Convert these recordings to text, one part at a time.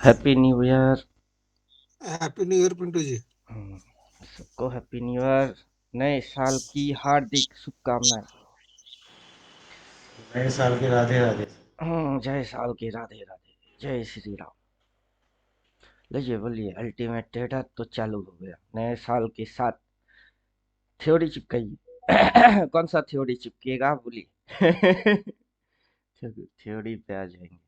Happy new year. Happy new year Pintu ji. सबको happy new year. नए साल की हार्दिक शुभकामनाएं। नए साल की राधे राधे। जय साल के राधे राधे। जय श्री राम। लीजिए बोलिए, अल्टीमेट डेटा तो चालू हो गया नए साल के साथ। थ्योरी चिपकाइए। कौन सा थ्योरी चिपकेगा बोलिए। थ्योरी पे आ जाएंगे।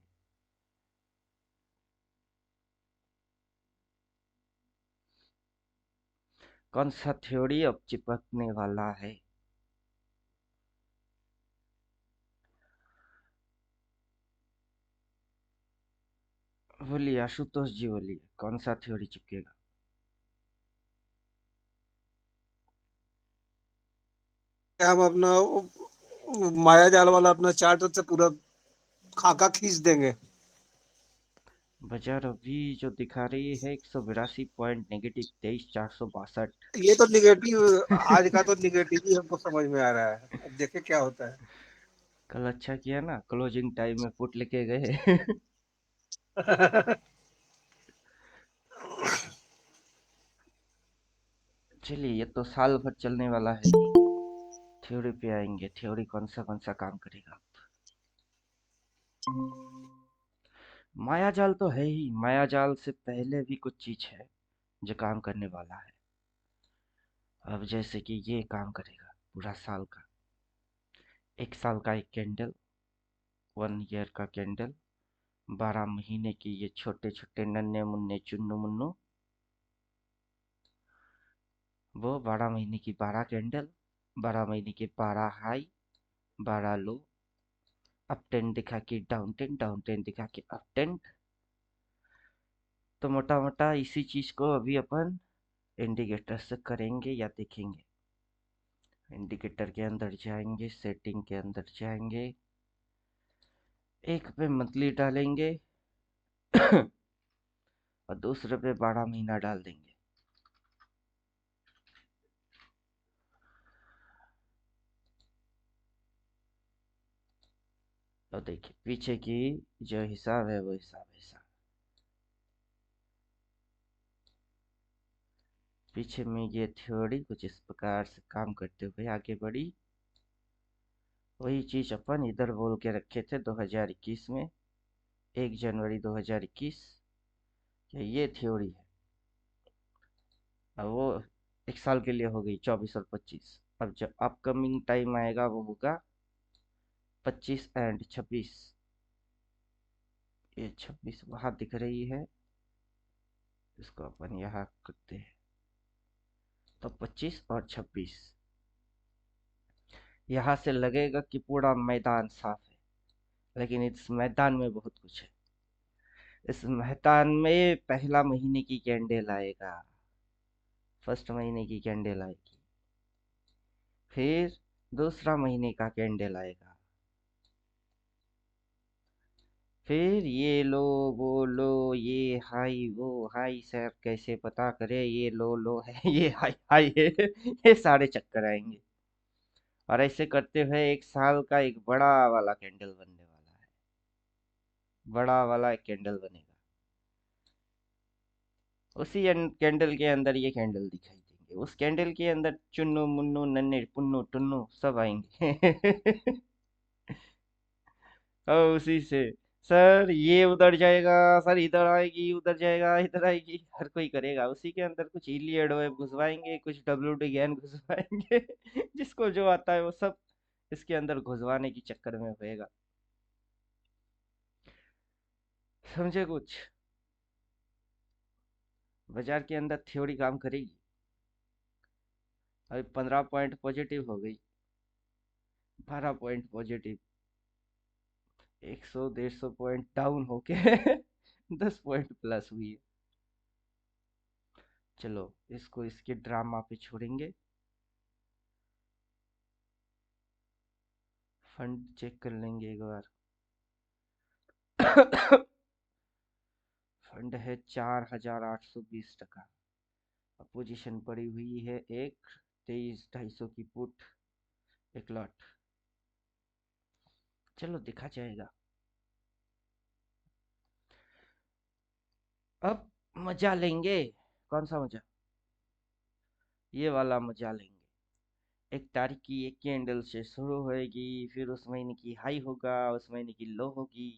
कौन सा थ्योरी अब चिपकने वाला है? बोलिए आशुतोष जी, बोलिए कौन सा थ्योरी चिपकेगा? हम अपना माया जाल वाला अपना चार्ट से पूरा खाका खींच देंगे। बाजार अभी जो दिखा रही है 182 पॉइंट नेगेटिव 23,462। ये तो निगेटिव, आज का तो निगेटिव ही हमको समझ में आ रहा है। अब देखे क्या होता कल अच्छा किया ना, क्लोजिंग टाइम में पुट लेके गए। है। चलिए, ये तो साल भर चलने वाला है ही। थ्योरी पे आएंगे। थ्योरी कौन सा काम करेगा? माया जाल तो है ही, माया जाल से पहले भी कुछ चीज है जो काम करने वाला है। अब जैसे कि ये काम करेगा पूरा साल का। एक साल का एक कैंडल, 1 ईयर का कैंडल, 12 महीने की ये छोटे छोटे नन्हे मुन्ने चुन्नू मुन्नू, वो 12 महीने की 12 कैंडल, 12 महीने के 12 हाई, 12 लो, अप टेंट दिखा के डाउन टेंट, डाउन टेंट दिखा के अप टेंट। तो मोटा मोटा इसी चीज को अभी अपन इंडिकेटर से करेंगे या देखेंगे। इंडिकेटर के अंदर जाएंगे, सेटिंग के अंदर जाएंगे, एक पे मंथली डालेंगे। और दूसरे पे 12 महीना डाल देंगे। तो देखिए पीछे की जो हिसाब है वो हिसाब हिसाब पीछे में ये थ्योरी कुछ इस प्रकार से काम करते हुए आगे बढ़ी। वही चीज अपन इधर बोल के रखे थे 2021 में, 1 जनवरी 2021। ये थ्योरी है। अब वो एक साल के लिए हो गई 24 और 25। अब जो अपकमिंग टाइम आएगा वो होगा 25 एंड 26। ये 26 वहां दिख रही है, इसको अपन यहाँ करते हैं। तो 25 और 26 यहाँ से लगेगा कि पूरा मैदान साफ है, लेकिन इस मैदान में बहुत कुछ है। इस मैदान में पहला महीने की कैंडल आएगा, फर्स्ट महीने की कैंडल आएगी। फिर दूसरा महीने का कैंडल आएगा। फिर ये लो, वो लो, ये हाई, वो हाई, सर कैसे पता करे ये लो है, ये हाई हाई है। ये सारे चक्कर आएंगे। और ऐसे करते हुए एक साल का एक बड़ा वाला कैंडल बनने वाला है। बड़ा वाला एक कैंडल बनेगा। उसी कैंडल के अंदर ये कैंडल दिखाई देंगे, उस कैंडल के अंदर चुन्नू मुन्नू नन्हे पुन्नू टुन्नू सब आएंगे। और उसी से सर ये उधर जाएगा, सर इधर आएगी, उधर जाएगा, इधर आएगी, हर कोई करेगा। उसी के अंदर कुछ इलियड वेब घुसवाएंगे, कुछ WD ज्ञान घुसवाएंगे। जिसको जो आता है वो सब इसके अंदर घुसवाने की चक्कर में होएगा। समझे कुछ? बाजार के अंदर थ्योरी काम करेगी। अभी 15 पॉइंट पॉजिटिव हो गई, 12 पॉइंट पॉजिटिव, 100 150 पॉइंट डाउन होके 10 पॉइंट प्लस हुई है। चलो इसको इसके ड्रामा पे छोड़ेंगे। फंड चेक कर लेंगे एक बार। फंड है 4,820 टका। पोजीशन पड़ी हुई है एक 23,250 की पुट, एक लॉट। चलो देखा जाएगा। अब मजा लेंगे। कौन सा मजा? ये वाला मजा लेंगे। 1 तारीख की एक कैंडल से शुरू होएगी, फिर उस महीने की हाई होगा, उस महीने की लो होगी।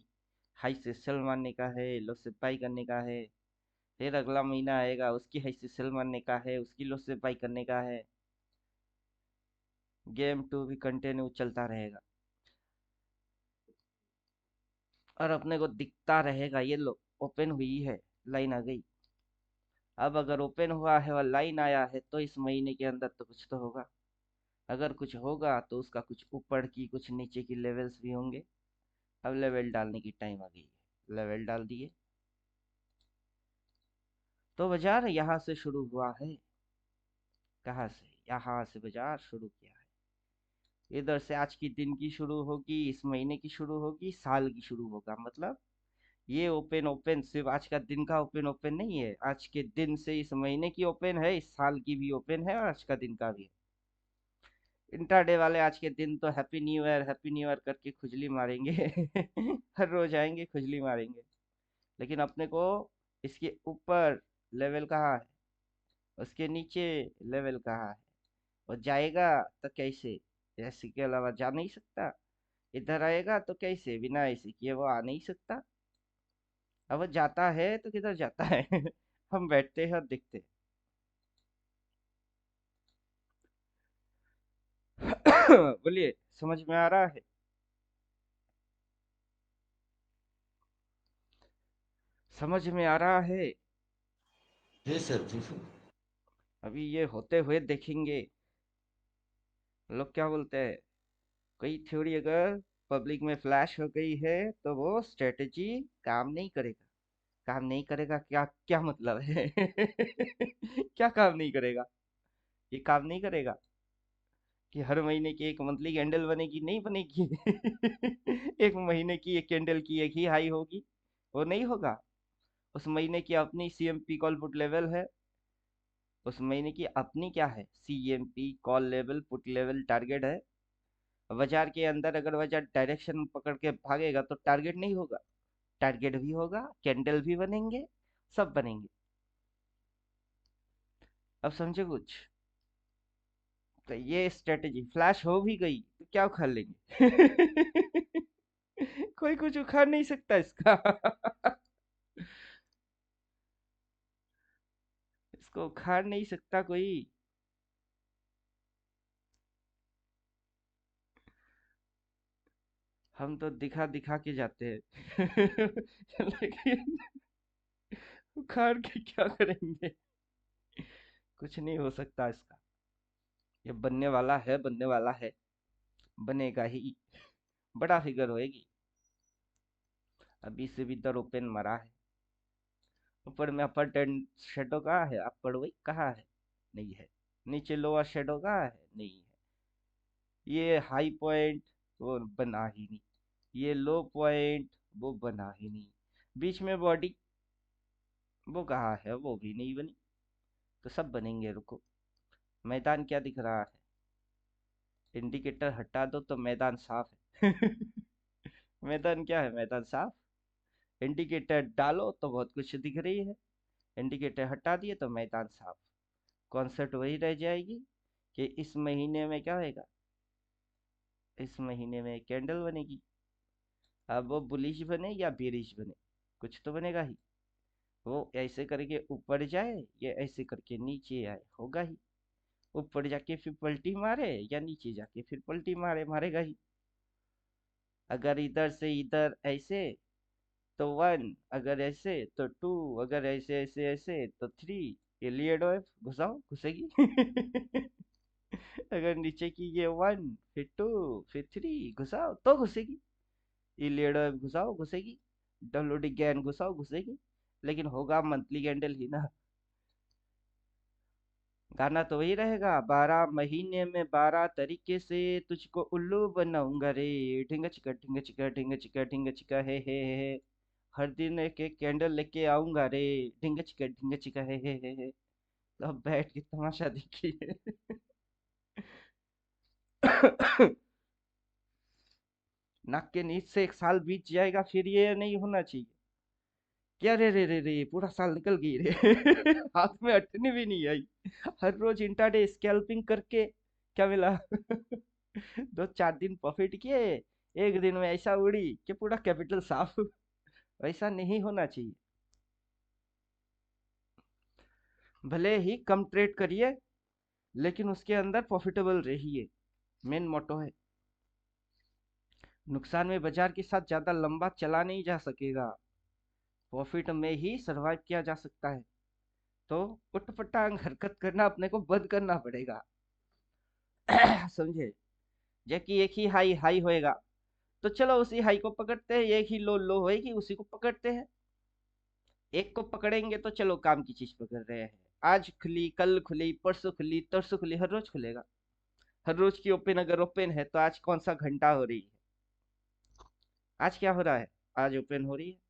हाई से सेल मारने का है, लो से बाई करने का है। फिर अगला महीना आएगा, उसकी हाई से सेल मारने का है, उसकी लो से बाई करने का है। गेम टू भी कंटिन्यू चलता रहेगा। और अपने को दिखता रहेगा, ये लो ओपन हुई है, लाइन आ गई। अब अगर ओपन हुआ है और लाइन आया है तो इस महीने के अंदर तो कुछ तो होगा। अगर कुछ होगा तो उसका कुछ ऊपर की कुछ नीचे की लेवल्स भी होंगे। अब लेवल डालने की टाइम आ गई है, लेवल डाल दिए। तो बाजार यहाँ से शुरू हुआ है। कहाँ से? यहाँ से बाजार शुरू किया है। इधर से आज की दिन की शुरू होगी, इस महीने की शुरू होगी, साल की शुरू होगा। मतलब ये ओपन ओपन सिर्फ आज का दिन का ओपन ओपन नहीं है, आज के दिन से इस महीने की ओपन है, इस साल की भी ओपन है और आज का दिन का भी है। इंट्राडे वाले आज के दिन तो हैप्पी न्यू ईयर करके खुजली मारेंगे। हर रोज आएंगे खुजली मारेंगे। लेकिन अपने को इसके ऊपर लेवल कहाँ है, उसके नीचे लेवल कहाँ है, और जाएगा तो कैसे? ऐसे के अलावा जा नहीं सकता। इधर आएगा तो कैसे? बिना ऐसे किए वो आ नहीं सकता। अब वो जाता है तो किधर जाता है? हम बैठते हैं और देखते हैं। बोलिए, समझ में आ रहा है? समझ में आ रहा है? जी सर जी सर। अभी ये होते हुए देखेंगे। लोग क्या बोलते हैं, कोई थ्योरी अगर पब्लिक में फ्लैश हो गई है तो वो स्ट्रेटेजी काम नहीं करेगा। काम नहीं करेगा, क्या क्या मतलब है? क्या काम नहीं करेगा? ये काम नहीं करेगा कि हर महीने की एक मंथली कैंडल बनेगी? नहीं बनेगी। एक महीने की एक कैंडल की एक ही हाई होगी, वो नहीं होगा। उस महीने की अपनी सीएमपी कॉल पुट लेवल है। उस महीने की अपनी क्या है? CMP call level put level target है। बाजार के अंदर अगर बाजार डायरेक्शन पकड़ के भागेगा तो टारगेट नहीं होगा। टारगेट भी होगा, कैंडल भी बनेंगे, सब बनेंगे। अब समझे कुछ? तो ये स्ट्रेटेजी फ्लैश हो भी गई तो क्या उखाड़ लेंगे? कोई कुछ उखाड़ नहीं सकता इसका। इसको उखाड़ नहीं सकता कोई। हम तो दिखा दिखा के जाते हैं। लेकिन उखाड़ के क्या करेंगे? कुछ नहीं हो सकता इसका। ये बनने वाला है, बनने वाला है, बनेगा ही। बड़ा फिगर होएगी। अभी से भी दर ओपन मरा है। ऊपर में अपर टेंट शेडो कहाँ है? अपर वही कहाँ है? नहीं है। नीचे लोअर शेडो कहाँ है? नहीं है। ये हाई पॉइंट वो बना ही नहीं, ये लो पॉइंट वो बना ही नहीं, बीच में बॉडी वो कहाँ है? वो भी नहीं बनी। तो सब बनेंगे, रुको। मैदान क्या दिख रहा है? इंडिकेटर हटा दो तो मैदान साफ है। मैदान क्या है? मैदान साफ। इंडिकेटर डालो तो बहुत कुछ दिख रही है, इंडिकेटर हटा दिए तो मैदान साफ। कॉन्सेप्ट वही रह जाएगी कि इस महीने में क्या होएगा? इस महीने में कैंडल बनेगी। अब वो बुलिश बने या बेरिश बने, कुछ तो बनेगा ही। वो ऐसे करके ऊपर जाए या ऐसे करके नीचे आए, होगा ही। ऊपर जाके फिर पलटी मारे या नीचे जाके फिर पलटी मारे, मारेगा ही। अगर इधर से इधर ऐसे तो 1, अगर ऐसे तो 2, अगर ऐसे ऐसे ऐसे तो 3। ये लीड वेव घुसाओ घुसेगी। अगर नीचे की ये 1 फिर 2 फिर 3 घुसाओ तो घुसेगी। ये लीड वेव घुसाओ घुसेगी। डब्ल्यूडी गैन घुसाओ घुसेगी। लेकिन होगा मंथली कैंडल ही ना। गाना तो वही रहेगा, 12 महीने में 12 तरीके से तुझको उल्लू बनाऊंगा रे। ढिंगा चिका ढिंगा चिका ढिंगा चिका ढिंगा चिका हे। हर दिन एक एक कैंडल लेके आऊंगा रे। ढिंगा चिका हे। तो अब बैठ के तमाशा देखिए। नाक के नीच से 1 साल बीत जाएगा, फिर ये नहीं होना चाहिए क्या रे रे रे रे, पूरा साल निकल गई रे। हाथ में अटनी भी नहीं आई। हर रोज इंट्राडे स्कैल्पिंग करके क्या मिला? 2-4 दिन प्रॉफिट किए, एक दिन में ऐसा उड़ी कि पूरा कैपिटल साफ। वैसा नहीं होना चाहिए। भले ही कम ट्रेड करिए, लेकिन उसके अंदर प्रॉफिटेबल रहिए, मेन मोटो है। नुकसान में बाजार के साथ ज्यादा लंबा चला नहीं जा सकेगा, प्रॉफिट में ही सरवाइव किया जा सकता है। तो उठपटांग हरकत करना अपने को बंद करना पड़ेगा। समझे? जबकि एक ही हाई हाई होएगा, तो चलो उसी हाई को पकड़ते हैं, एक ही लो लो होएगी उसी को पकड़ते हैं। एक को पकड़ेंगे तो चलो काम की चीज पकड़ रहे हैं। आज खुली, कल खुली, परसों खुली, तरसों खुली, हर रोज खुलेगा। हर रोज की ओपन अगर ओपन है तो आज कौन सा घंटा हो रही है? आज क्या हो रहा है? आज ओपन हो रही है।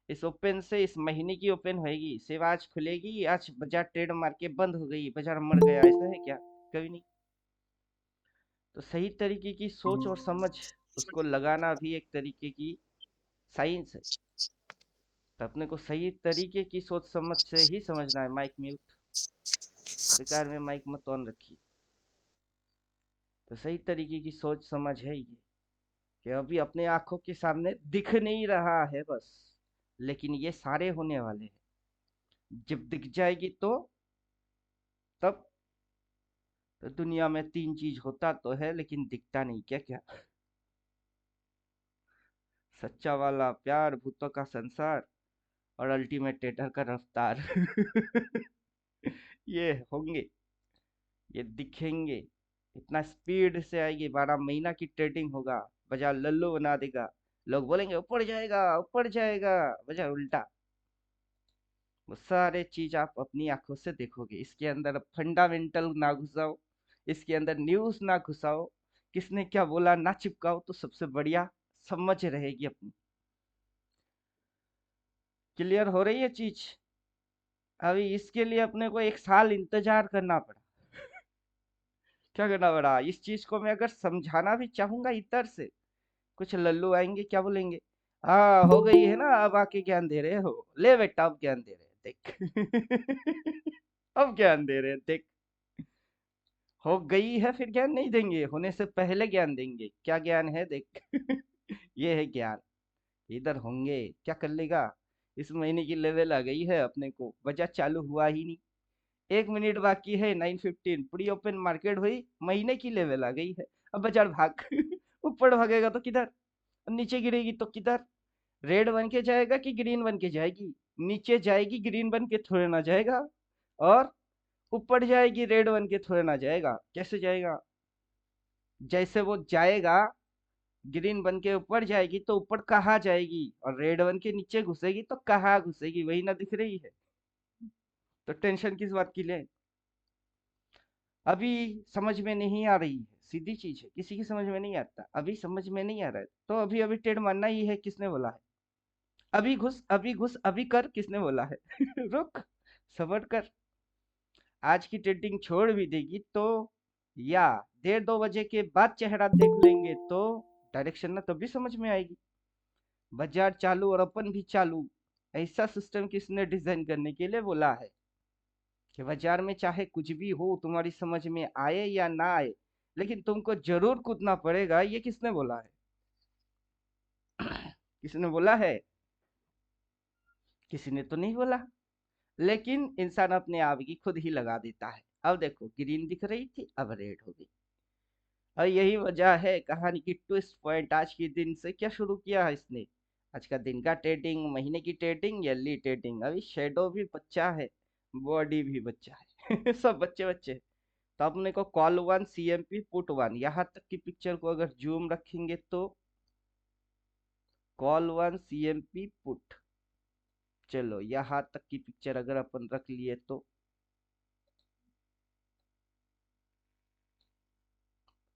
इस ओपन से इस महीने की ओपन होएगी, सिर्फ आज खुलेगी। आज बाजार ट्रेड मार के बंद हो गई, बाजार मर गया, ऐसा है क्या? कभी नहीं। तो सही तरीके की सोच और समझ, उसको लगाना भी एक तरीके की साइंस है। तो अपने को सही तरीके की सोच समझ से ही समझना है। माइक म्यूट, बेकार में माइक मत ऑन रखिए। तो सही तरीके की सोच समझ है ये, कि अभी अपने आंखों के सामने दिख नहीं रहा है बस, लेकिन ये सारे होने वाले हैं। जब दिख जाएगी तब तो दुनिया में 3 चीज होता तो है लेकिन दिखता नहीं। क्या क्या? सच्चा वाला प्यार, भूतों का संसार, और अल्टीमेट टेटर का रफ्तार। ये होंगे, ये दिखेंगे। इतना स्पीड से आएगी, 12 महीना की ट्रेडिंग होगा, बाजार लल्लू बना देगा। लोग बोलेंगे ऊपर जाएगा ऊपर जाएगा, बाजार उल्टा। वो सारे चीज आप अपनी आंखों से देखोगे। इसके अंदर फंडामेंटल ना घुसाओ, इसके अंदर न्यूज ना घुसाओ, किसने क्या बोला ना चिपकाओ, तो सबसे बढ़िया समझ रहेगी अपनी। क्लियर हो रही है चीज? अभी इसके लिए अपने को 1 साल इंतजार करना पड़ा। क्या करना पड़ा? इस चीज को मैं अगर समझाना भी चाहूंगा इधर से, कुछ लल्लू आएंगे, क्या बोलेंगे? हाँ हो गई है ना, अब आके ज्ञान दे रहे हो, ले बेटा अब ज्ञान दे रहे हैं देख। अब ज्ञान दे रहे हैं देख। हो गई है फिर ज्ञान नहीं देंगे, होने से पहले ज्ञान देंगे। क्या ज्ञान है देख। ये है ज्ञान। इधर होंगे, क्या कर लेगा? इस महीने की लेवल आ गई है, अपने को बाजार चालू हुआ ही नहीं। 1 मिनट बाकी है, 9:15 प्री ओपन मार्केट हुई, महीने की लेवल आ गई है। अब बाजार भाग। ऊपर भागेगा तो किधर, नीचे गिरेगी तो किधर? रेड बन के जाएगा कि ग्रीन बन के जाएगी? नीचे जाएगी ग्रीन बन के थोड़े ना जाएगा, और ऊपर जाएगी रेड बन के थोड़े ना जाएगा। कैसे जाएगा? जैसे वो जाएगा, ग्रीन बन के ऊपर जाएगी तो ऊपर कहाँ जाएगी, और रेड बन के नीचे घुसेगी तो कहाँ घुसेगी? वही ना दिख रही है। तो टेंशन किस बात की ले? अभी समझ में नहीं आ रही है, सीधी चीज है, किसी की समझ में नहीं आता। अभी समझ में नहीं आ रहा है तो अभी अभी ट्रेड मारना ही है, किसने बोला है? अभी घुस अभी घुस अभी कर, किसने बोला है? रुक, सबर कर। आज की ट्रेडिंग छोड़ भी देगी तो, या 1:30-2 बजे के बाद चेहरा देख लेंगे तो डायरेक्शन ना तभी समझ में आएगी। बाजार चालू और अपन भी चालू, ऐसा सिस्टम किसने डिजाइन करने के लिए बोला है? कि बाजार में चाहे कुछ भी हो, तुम्हारी समझ में आए या ना आए, लेकिन तुमको जरूर कूदना पड़ेगा। ये किसने बोला है? किसने बोला है? किसी ने तो नहीं बोला। लेकिन इंसान अपने आप की खुद ही लगा देता है। अब देखो, ग्रीन दिख रही थी, अब रेड हो गई। और यही वजह है कहानी की ट्विस्ट पॉइंट। आज के दिन से क्या शुरू किया है इसने? आज का दिन का ट्रेडिंग, महीने की ट्रेडिंग, ईयरली ट्रेडिंग। अभी शेडो भी बच्चा है, बॉडी भी बच्चा है। सब बच्चे बच्चे। तो अपने को कॉल 1 CMP पुट 1, यहाँ तक की पिक्चर को अगर जूम रखेंगे तो कॉल 1 CMP पुट। चलो यहाँ तक की पिक्चर अगर अपन रख लिए तो,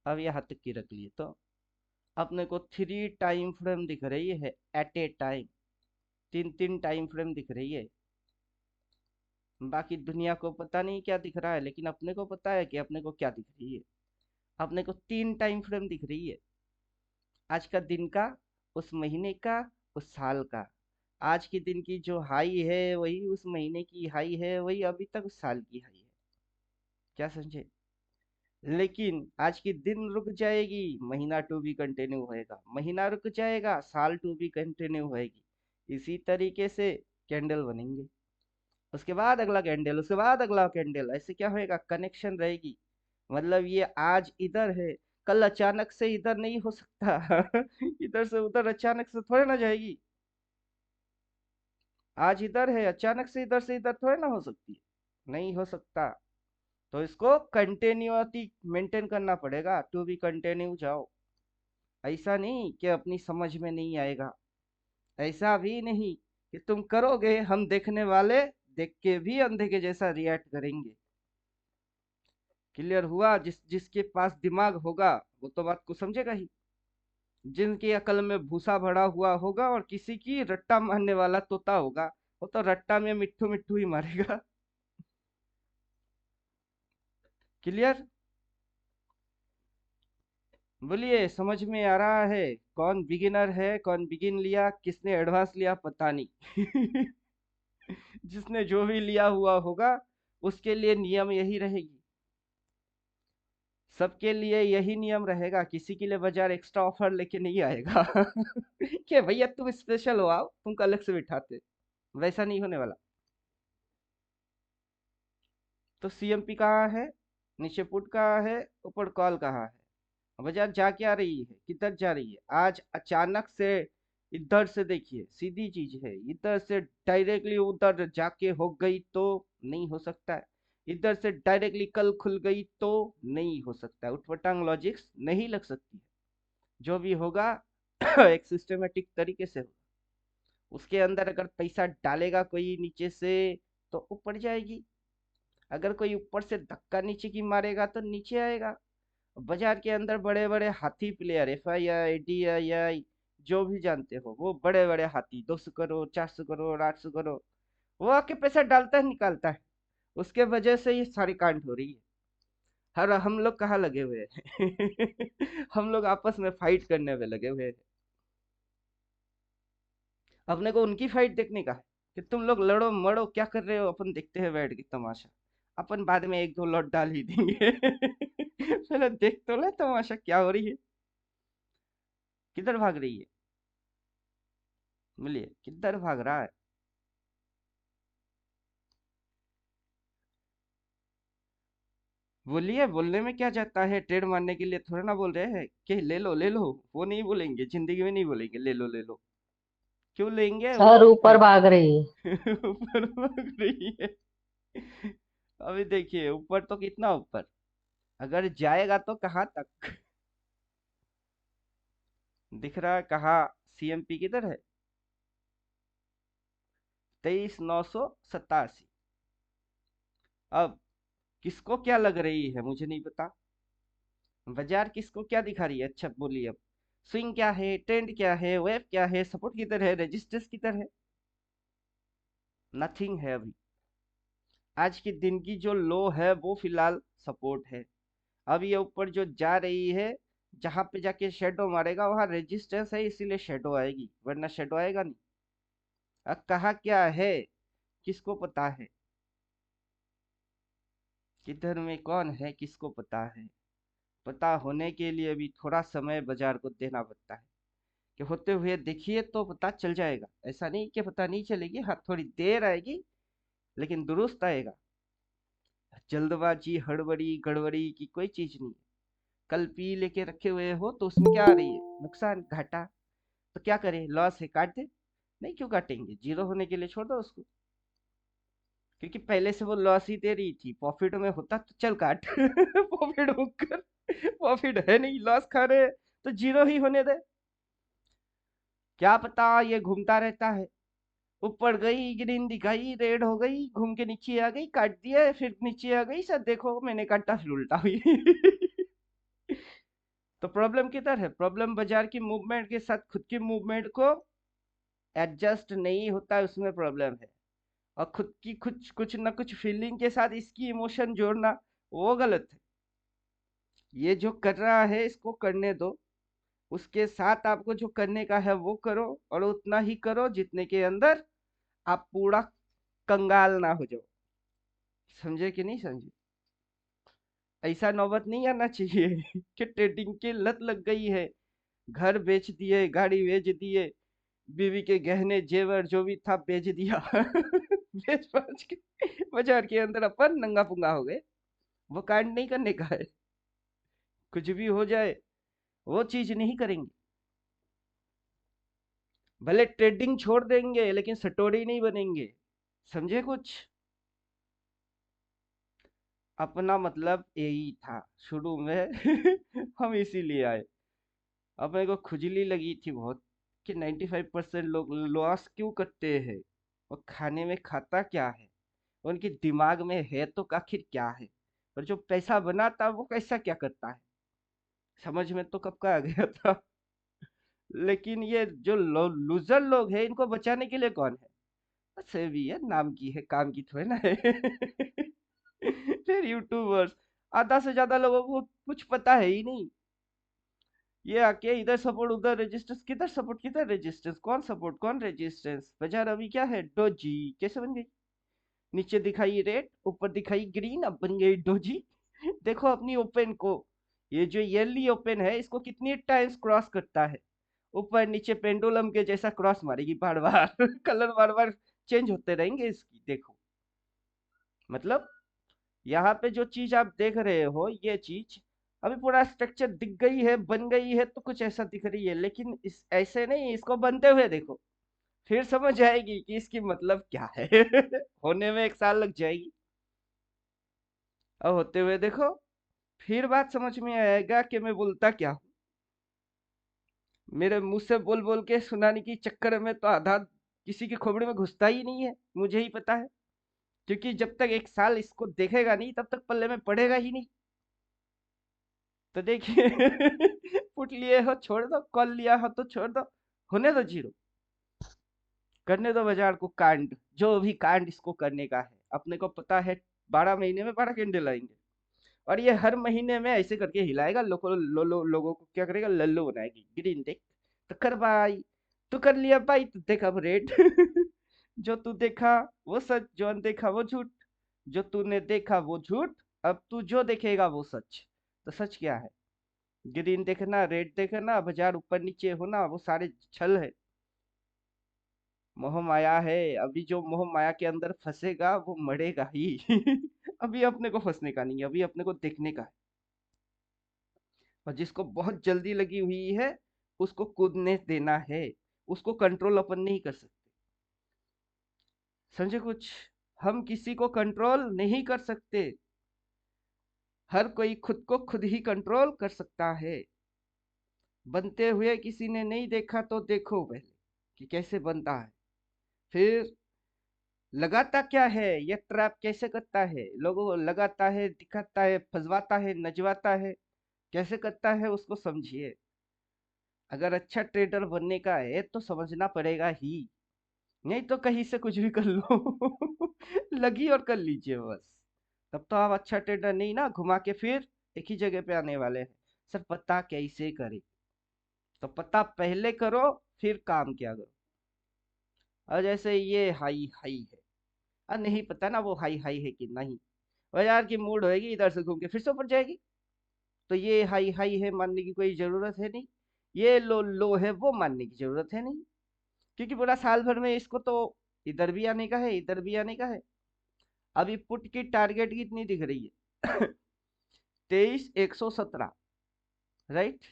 अब यहाँ तक की रख लिए तो अपने को 3 टाइम फ्रेम दिख रही है at a time. 3 3 time frame दिख रही है। बाकी दुनिया को पता नहीं क्या दिख रहा है, लेकिन अपने को पता है कि अपने को क्या दिख रही है। अपने को 3 टाइम फ्रेम दिख रही है। आज का दिन का, उस महीने का, उस साल का। आज के दिन की जो हाई है वही उस महीने की हाई है, वही अभी तक उस साल की हाई है। क्या समझे? लेकिन आज की दिन रुक जाएगी, महीना टू भी कंटिन्यू होएगा, महीना रुक जाएगा, साल टू भी कंटिन्यू होएगी। इसी तरीके से कैंडल बनेंगे, उसके बाद अगला कैंडल, उसके बाद अगला कैंडल, ऐसे क्या होएगा, कनेक्शन रहेगी। मतलब ये आज इधर है, कल अचानक से इधर नहीं हो सकता। इधर से उधर अचानक से थोड़े ना जाएगी। आज इधर है, अचानक से इधर थोड़े ना हो सकती है, नहीं हो सकता। तो इसको कंटिन्यूटी मेंटेन करना पड़ेगा, टू बी कंटिन्यू जाओ। ऐसा नहीं कि अपनी समझ में नहीं आएगा, ऐसा भी नहीं कि तुम करोगे हम देखने वाले देख के भी अंधे के जैसा रिएक्ट करेंगे। क्लियर हुआ? जिसके पास दिमाग होगा वो तो बात को समझेगा ही। जिनकी अकल में भूसा भरा हुआ होगा और किसी की रट्टा मारने वाला तोता होगा, वो तो रट्टा में मिट्ठू मिट्ठू ही मारेगा। क्लियर? बोलिए, समझ में आ रहा है? कौन बिगिनर है, कौन बिगिन लिया, किसने एडवांस लिया, पता नहीं। जिसने जो भी लिया हुआ होगा उसके लिए नियम यही रहेगी, सबके लिए यही नियम रहेगा। किसी के लिए बाजार एक्स्ट्रा ऑफर लेके नहीं आएगा। कि भैया तुम स्पेशल हो, आओ तुमको अलग से बिठाते, वैसा नहीं होने वाला। तो सीएमपी कहाँ है, नीचे पुट कहाँ है, ऊपर कॉल कहाँ है, बाजार जा क्या रही है, किधर जा रही है? आज अचानक से इधर से, देखिए सीधी चीज है, इधर से डायरेक्टली उधर जाके हो गई तो नहीं हो सकता है, इधर से डायरेक्टली कल खुल गई तो नहीं हो सकता है, उठपटांग लॉजिक्स नहीं लग सकती है। जो भी होगा एक सिस्टमेटिक तरीके से होगा। उसके अंदर अगर पैसा डालेगा कोई नीचे से तो ऊपर जाएगी, अगर कोई ऊपर से धक्का नीचे की मारेगा तो नीचे आएगा। बाजार के अंदर बड़े बड़े हाथी प्लेयर, FII, DII, जो भी जानते हो, वो बड़े बड़े हाथी, 200 करोड़, 400 करोड़, 800 करोड़, वो आके पैसा डालता है निकालता है। उसके वजह से ये सारी कांड हो रही है। हर हम लोग कहाँ लगे हुए हैं? हम लोग आपस में फाइट करने में लगे हुए हैं। अपने को उनकी फाइट देखने का है कि तुम लोग लड़ो मरो, क्या कर रहे हो, अपन देखते हैं बैठ के तमाशा। अपन बाद में एक दो लौट डाल ही देंगे। पहले देख तो ले तमाशा क्या हो रही है। किधर भाग रही है? बोलिए, किधर भाग रहा है? बोलिए, बोलने में क्या जाता है, ट्रेड मारने के लिए थोड़ा ना बोल रहे हैं कि ले लो ले लो। वो नहीं बोलेंगे, जिंदगी में नहीं बोलेंगे ले लो ले लो। क्यों लेंगे, वो सर लोग ऊपर भाग रही है। ऊपर भाग रही है। अभी देखिए ऊपर तो कितना ऊपर, अगर जाएगा तो कहाँ तक? दिख रहा है कहाँ? CMP किधर है? 23,987। अब किसको क्या लग रही है मुझे नहीं पता, बाजार किसको क्या दिखा रही है। अच्छा बोलिए, अब स्विंग क्या है, ट्रेंड क्या है, वेव क्या है, सपोर्ट किधर है, रेजिस्टेंस किधर है? नथिंग है अभी। आज के दिन की जो लो है वो फिलहाल सपोर्ट है। अब ये ऊपर जो जा रही है, जहां पे जाके शेडो मारेगा वहां रेजिस्टेंस है, इसीलिए शेडो आएगी, वरना शेडो आएगा नहीं। अब कहा क्या है, किसको पता है? किधर में कौन है, किसको पता है? पता होने के लिए भी थोड़ा समय बाजार को देना पड़ता है, कि होते हुए देखिए तो पता चल जाएगा। ऐसा नहीं कि पता नहीं चलेगी, हाँ थोड़ी देर आएगी लेकिन दुरुस्त आएगा। जल्दबाजी हड़बड़ी गड़बड़ी की कोई चीज नहीं है। कल पी लेके रखे हुए हो तो उसमें क्या आ रही है, नुकसान घाटा। तो क्या करें, लॉस है काट दे? नहीं, क्यों काटेंगे, जीरो होने के लिए छोड़ दो उसको। क्योंकि पहले से वो लॉस ही दे रही थी, प्रॉफिट में होता तो चल काट। प्रॉफिट बुक कर, प्रॉफिट है नहीं, लॉस खा रहे हैं, तो जीरो ही होने दे। क्या पता ये घूमता रहता है, ऊपर गई ग्रीन दिखाई, रेड हो गई, घूम के नीचे आ गई, काट दिया, फिर नीचे आ गई, सर देखो मैंने काटा, फिर उल्टा हुई। तो प्रॉब्लम किधर है? प्रॉब्लम बाजार की मूवमेंट के साथ खुद की मूवमेंट को एडजस्ट नहीं होता है, उसमें प्रॉब्लम है। और खुद की कुछ कुछ ना कुछ फीलिंग के साथ इसकी इमोशन जोड़ना, वो गलत है। ये जो कर रहा है इसको करने दो, उसके साथ आपको जो करने का है वो करो, और उतना ही करो जितने के अंदर आप पूरा कंगाल ना हो जाओ। समझे कि नहीं समझे? ऐसा नौबत नहीं आना चाहिए कि ट्रेडिंग की लत लग गई है, घर बेच दिए, गाड़ी बेच दिए, बीवी के गहने जेवर जो भी था बेच दिया बेच बाच के बाजार के अंदर अपन नंगा पुंगा हो गए। वो कांड नहीं करने का है। कुछ भी हो जाए वो चीज नहीं करेंगे। भले ट्रेडिंग छोड़ देंगे लेकिन सटोरी नहीं बनेंगे। समझे कुछ? अपना मतलब यही था शुरू में हम इसीलिए आए। अपने को खुजली लगी थी बहुत कि 95% लोग लॉस क्यों करते हैं, और खाने में खाता क्या है, उनके दिमाग में है तो आखिर क्या है, और जो पैसा बनाता वो कैसा क्या करता है। समझ में तो कब का आ गया था। लेकिन ये जो लूजर लोग हैं इनको बचाने के लिए कौन है? बस ये भी है, नाम की है, काम की थोड़ी ना है। फिर यूट्यूबर्स, आधा से ज्यादा लोगों को कुछ पता है ही नहीं। ये आके इधर सपोर्ट उधर रेजिस्टेंस, किधर सपोर्ट किधर रेजिस्टेंस, कौन सपोर्ट कौन रेजिस्टेंस। बाजार अभी क्या है, डोजी कैसे बन गई? नीचे दिखाई रेड, ऊपर दिखाई ग्रीन, अब बन गई डोजी। देखो अपनी ओपन को, ये जो येली ओपन है इसको कितनी टाइम्स क्रॉस करता है, ऊपर नीचे पेंडुलम के जैसा क्रॉस मारेगी बार बार कलर बार बार चेंज होते रहेंगे इसकी। देखो मतलब यहाँ पे जो चीज आप देख रहे हो ये चीज अभी पूरा स्ट्रक्चर दिख गई है, बन गई है तो कुछ ऐसा दिख रही है, लेकिन इस ऐसे नहीं, इसको बनते हुए देखो फिर समझ आएगी कि इसकी मतलब क्या है। होने में 1 साल लग जाएगी, और होते हुए देखो फिर बात समझ में आएगा कि मैं बोलता क्या हूँ। मेरे मुंह से बोल बोल के सुनाने की चक्कर में तो आधा किसी की खोपड़ी में घुसता ही नहीं है, मुझे ही पता है। क्योंकि जब तक 1 साल इसको देखेगा नहीं तब तक पल्ले में पड़ेगा ही नहीं। तो देखिए पुट लिए हो छोड़ दो, कॉल लिया हो तो छोड़ दो, होने दो जीरो, करने दो बाजार को कांड, जो भी कांड इसको करने का है। अपने को पता है 12 महीने में 12 कैंडल आएंगे, और ये हर महीने में ऐसे करके हिलाएगा, लोगों को क्या करेगा, लल्लू बनाएगी। ग्रीन देख तो कर भाई, तू कर लिया भाई तो देख अब रेड। जो तू देखा वो सच, जो अनदेखा वो झूठ, जो तूने देखा वो झूठ, अब तू जो देखेगा वो सच। तो सच क्या है? ग्रीन देखना, रेड देखना, बाजार ऊपर नीचे होना, वो सारे छल है, मोह माया है। अभी जो मोह माया के अंदर फंसेगा वो मरेगा ही। अभी अपने को फंसने का नहीं है, अभी अपने को देखने का है। और जिसको बहुत जल्दी लगी हुई है उसको कूदने देना है, उसको कंट्रोल अपन नहीं कर सकते। समझे कुछ? हम किसी को कंट्रोल नहीं कर सकते, हर कोई खुद को खुद ही कंट्रोल कर सकता है। बनते हुए किसी ने नहीं देखा तो देखो पहले कि कैसे बनता है, फिर लगाता क्या है, ये ट्रैप कैसे करता है, लोगों को लगाता है, दिखाता है, फंसवाता है, नचवाता है, कैसे करता है उसको समझिए। अगर अच्छा ट्रेडर बनने का है तो समझना पड़ेगा ही, नहीं तो कहीं से कुछ भी कर लो। लगी और कर लीजिए बस। तब तो आप अच्छा ट्रेडर नहीं ना, घुमा के फिर एक ही जगह पे आने वाले हैं। सर पता कैसे करे, तो पता पहले करो फिर काम किया करो। और जैसे ये हाई हाई है, और नहीं पता ना वो हाई हाई है कि नहीं, बाजार की मूड होएगी इधर से घूम के फिर से ऊपर जाएगी, तो ये हाई हाई है मानने की कोई जरूरत है नहीं, ये लो लो है वो मानने की जरूरत है नहीं। क्योंकि पूरा साल भर में इसको तो इधर भी आने का है, इधर भी आने का है। अभी पुट की टारगेट कितनी दिख रही है? 23,117, राइट?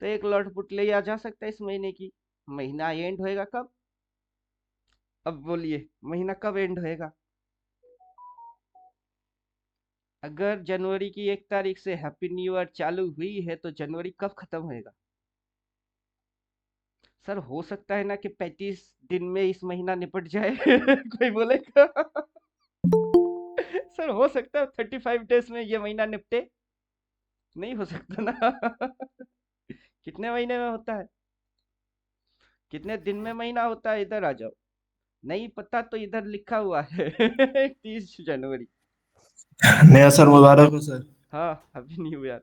तो एक लॉट पुट ले आ जा सकता है इस महीने की। महीना एंड होएगा कब? अब बोलिए महीना कब एंड होएगा? अगर जनवरी की 1 तारीख से हैप्पी न्यू ईयर चालू हुई है तो जनवरी कब खत्म होएगा? सर हो सकता है ना कि 35 दिन में इस महीना निपट जाए। कोई बोलेगा। सर हो सकता है 35 डेज में ये महीना निपटे। नहीं हो सकता ना। कितने महीने में होता है, कितने दिन में महीना होता है? इधर आ जाओ, नहीं पता तो इधर लिखा हुआ है। 31 जनवरी। नया सर मुबारक हो सर। हाँ happy new year.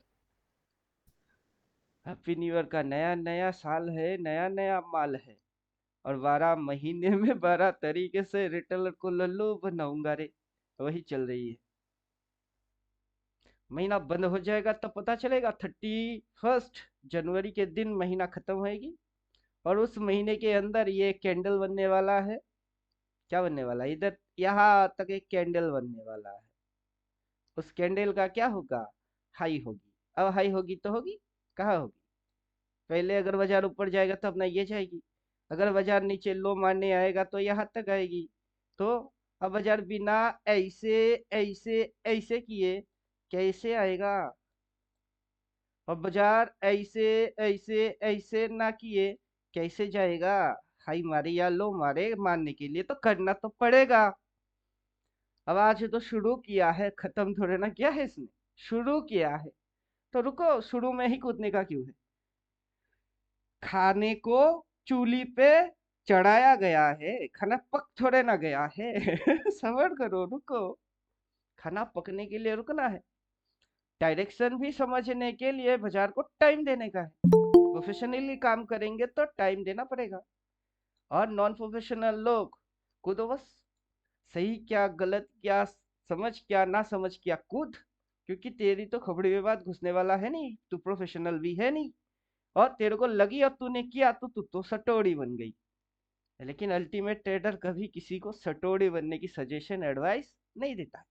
Happy new year का नया नया साल है, नया नया माल है। और 12 महीने में 12 तरीके से रिटेलर को लल्लू बनाऊंगा रे। वही चल रही है। महीना बंद हो जाएगा तब पता चलेगा। 31 जनवरी के दिन महीना खत्म होएगी। और उस महीने के अंदर ये कैंडल बनने वाला है। क्या बनने वाला है? इधर यहाँ तक एक कैंडल बनने वाला है। उस कैंडल का क्या होगा? हाई होगी। अब हाई होगी तो होगी कहाँ होगी? पहले अगर बाजार ऊपर जाएगा तो अपना ये जाएगी। अगर बाजार नीचे लो मारने आएगा तो यहाँ तक आएगी। तो अब बाजार बिना ऐसे ऐसे ऐसे किए कैसे आएगा? और बाजार ऐसे ऐसे ऐसे ना किए कैसे जाएगा? हाई मारे या लो मारे, मारने के लिए तो करना तो पड़ेगा। अब आज तो शुरू किया है, खत्म थोड़े ना किया है इसने। शुरू किया है तो रुको, शुरू में ही कूदने का क्यों है? खाने को चूल्ही पे चढ़ाया गया है, खाना पक थोड़े ना गया है। सबर करो, रुको। खाना पकने के लिए रुकना है। डायरेक्शन भी समझने के लिए बाजार को टाइम देने का है। प्रोफेशनली काम करेंगे तो टाइम देना पड़ेगा। और नॉन प्रोफेशनल लोग कूदो बस। सही क्या गलत क्या, समझ क्या ना समझ क्या, कूद। क्योंकि तेरी तो खबड़ी में बात घुसने वाला है नहीं, तू प्रोफेशनल भी है नहीं। और तेरे को लगी और तूने किया तो तू तो सटोड़ी बन गई। लेकिन अल्टीमेट ट्रेडर कभी किसी को सटोड़ी बनने की सजेशन एडवाइस नहीं देता।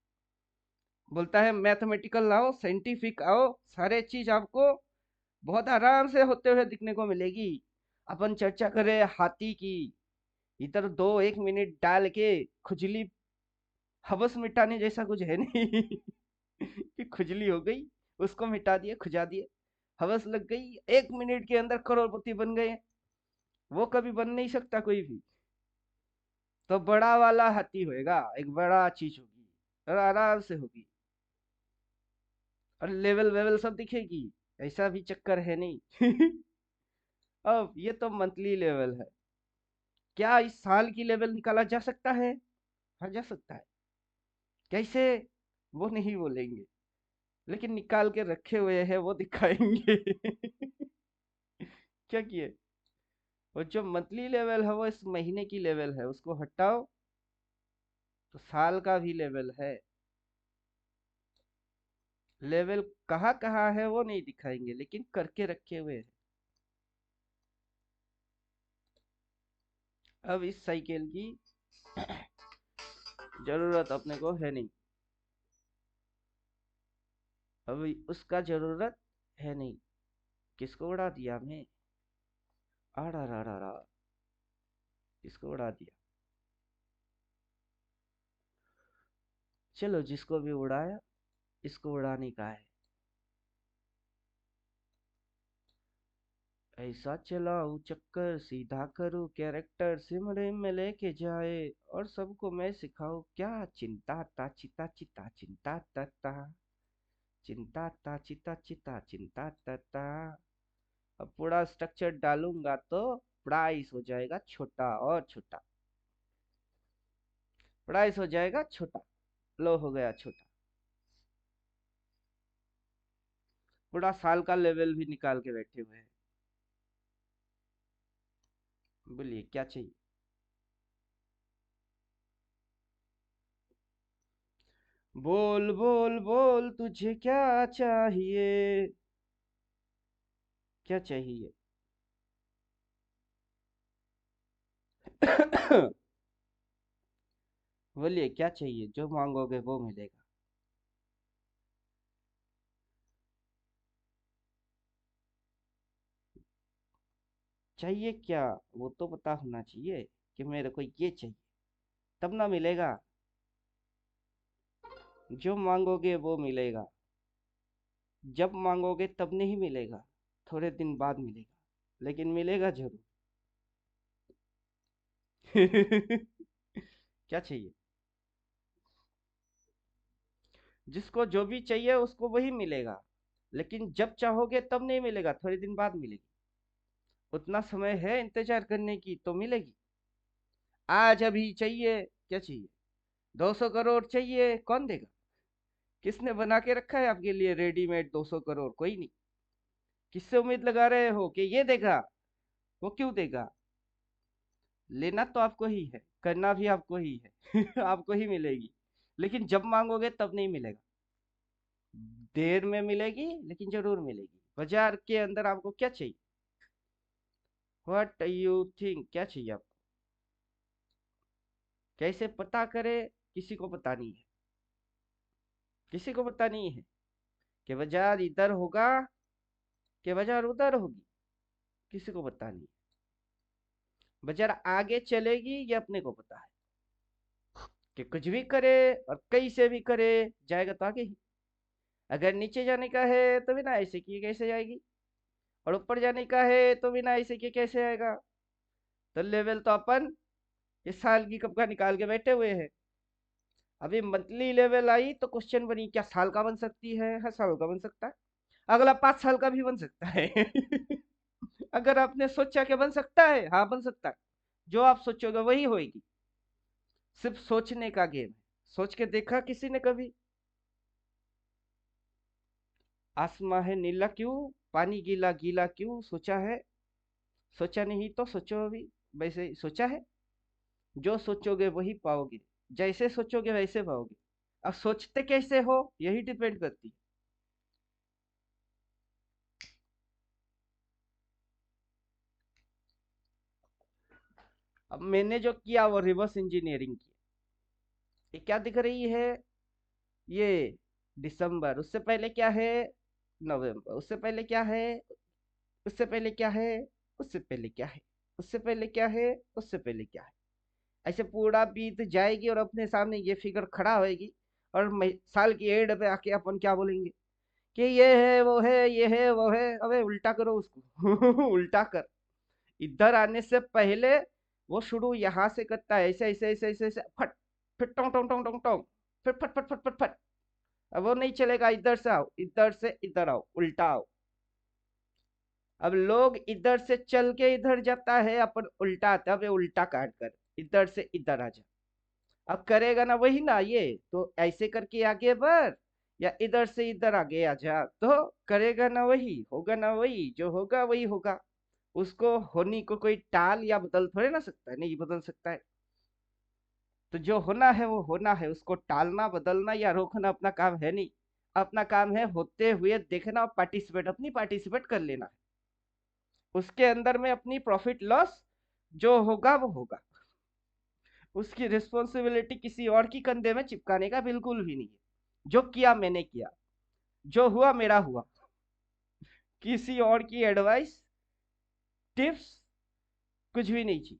बोलता है मैथमेटिकल आओ, साइंटिफिक आओ, सारे चीज आपको बहुत आराम से होते हुए दिखने को मिलेगी। अपन चर्चा करें हाथी की। इधर दो 1 मिनट डाल के खुजली, हवस मिटाने जैसा कुछ है नहीं। कि खुजली हो गई, उसको मिटा दिए, खुजा दिए। हवस लग गई, 1 मिनट के अंदर करोड़पति बन गए। वो कभी बन नहीं सकता कोई भी। तो बड़ा वाला हाथी होएगा, एक बड़ा चीज होगी और आराम से होगी। और लेवल वेवल सब दिखेगी। ऐसा भी चक्कर है नहीं। अब ये तो मंथली लेवल है। क्या इस साल की लेवल निकाला जा सकता है? हाँ, जा सकता है। कैसे? वो नहीं बोलेंगे। लेकिन निकाल के रखे हुए हैं वो दिखाएंगे। क्या किए? वो जो मंथली लेवल है वो इस महीने की लेवल है, उसको हटाओ तो साल का भी लेवल है। लेवल कहाँ कहाँ है वो नहीं दिखाएंगे, लेकिन करके रखे हुए हैं। अब इस साइकिल की जरूरत अपने को है नहीं। अब उसका जरूरत है नहीं। किसको उड़ा दिया मैं? आड़ा रा रा रा। किसको उड़ा दिया? चलो, जिसको भी उड़ाया, इसको उड़ाने का है। ऐसा चलाऊं चक्कर, सीधा करूं कैरेक्टर, सिमरे में लेके जाए और सबको मैं सिखाऊं क्या। चिंता ता चिता चिता चिंता ता चिंता ता चिता चिता चिंता ता। अब पूरा स्ट्रक्चर डालूंगा तो प्राइस हो जाएगा छोटा और छोटा। प्राइस हो जाएगा छोटा। लो, हो गया छोटा। पूरा साल का लेवल भी निकाल के बैठे हुए हैं। बोलिए क्या चाहिए? बोल बोल बोल, तुझे क्या चाहिए? क्या चाहिए? बोलिए क्या चाहिए? जो मांगोगे वो मिलेगा। चाहिए क्या? वो तो पता होना चाहिए कि मेरे को ये चाहिए, तब ना मिलेगा। जो मांगोगे वो मिलेगा। जब मांगोगे तब नहीं मिलेगा, थोड़े दिन बाद मिलेगा, लेकिन मिलेगा जरूर। क्या चाहिए? जिसको जो भी चाहिए उसको वही मिलेगा। लेकिन जब चाहोगे तब नहीं मिलेगा, थोड़े दिन बाद मिलेगी। उतना समय है इंतजार करने की तो मिलेगी। आज अभी चाहिए। क्या चाहिए? 200 करोड़ चाहिए, कौन देगा? किसने बना के रखा है आपके लिए रेडीमेड 200 करोड़? कोई नहीं। किससे उम्मीद लगा रहे हो कि ये देगा? वो क्यों देगा? लेना तो आपको ही है, करना भी आपको ही है। आपको ही मिलेगी, लेकिन जब मांगोगे तब नहीं मिलेगा। देर में मिलेगी, लेकिन जरूर मिलेगी। बाजार के अंदर आपको क्या चाहिए? व्हाट यू थिंक, क्या चाहिए आपको? कैसे पता करे? किसी को पता नहीं है। किसी को पता नहीं है कि बाजार इधर होगा कि बाजार उधर होगी। किसी को पता नहीं। बाजार आगे चलेगी ये अपने को पता है, कि कुछ भी करे और कैसे भी करे, जाएगा तो आगे ही। अगर नीचे जाने का है तो बिना ऐसे किए कैसे जाएगी? और ऊपर जाने का है तो बिना ऐसे किए कैसे आएगा? तो लेवल तो अपन इस साल की कब का निकाल के बैठे हुए हैं। अभी मंथली लेवल आई तो क्वेश्चन बनी, क्या साल का बन सकती है? हर साल का बन सकता है। अगला 5 साल का भी बन सकता है। अगर आपने सोचा कि बन सकता है, हाँ बन सकता है। जो आप सोचोगे वही होएगी। सिर्फ सोचने का गेम है। सोच के देखा किसी ने कभी? आसमां है नीला क्यों, पानी गीला गीला क्यों, सोचा है? सोचा नहीं तो सोचो अभी। वैसे ही सोचा है। जो सोचोगे वही पाओगे। जैसे सोचोगे वैसे पाओगे। अब सोचते कैसे हो यही डिपेंड करती है। अब मैंने जो किया वो रिवर्स इंजीनियरिंग की। ये क्या दिख रही है? ये दिसंबर, उससे पहले क्या है? नवंबर, उससे पहले क्या है? उससे पहले क्या है? उससे पहले क्या है? उससे पहले क्या है? उससे पहले क्या है? ऐसे पूरा बीत जाएगी और अपने सामने ये फिगर खड़ा होएगी। और साल की एंड पे आके अपन क्या बोलेंगे कि ये है वो है ये है वो है। अबे उल्टा करो उसको। उल्टा कर। इधर आने से पहले वो शुरू यहाँ से करता है, ऐसे ऐसे ऐसे ऐसे ऐसे फट, फिर टोंग टोंग टोंग टोंग टोंग, फिर फट फट फट फट फट। अब वो नहीं चलेगा, इधर से आओ, इधर से इधर आओ, उल्टा आओ। अब लोग इधर से चल के इधर जाता है, अपन उल्टा आता है। अब ये उल्टा काट कर इधर से इधर आ जा। अब करेगा ना वही ना ये, तो ऐसे करके आगे बढ़, या इधर से इधर आगे आ जा, तो करेगा ना वही, होगा ना वही, जो होगा वही होगा। उसको होने को कोई टाल या बदल थोड़े ना सकता है, नहीं बदल सकता है। तो जो होना है वो होना है, उसको टालना बदलना या रोकना अपना काम है नहीं। अपना काम है होते हुए देखना और पार्टिसिपेट, अपनी पार्टिसिपेट कर लेना है उसके अंदर में। अपनी प्रॉफिट लॉस जो होगा वो होगा। उसकी रिस्पॉन्सिबिलिटी किसी और की कंधे में चिपकाने का बिल्कुल भी नहीं है। जो किया मैंने किया, जो हुआ मेरा हुआ। किसी और की एडवाइस, टिप्स कुछ भी नहीं चाहिए।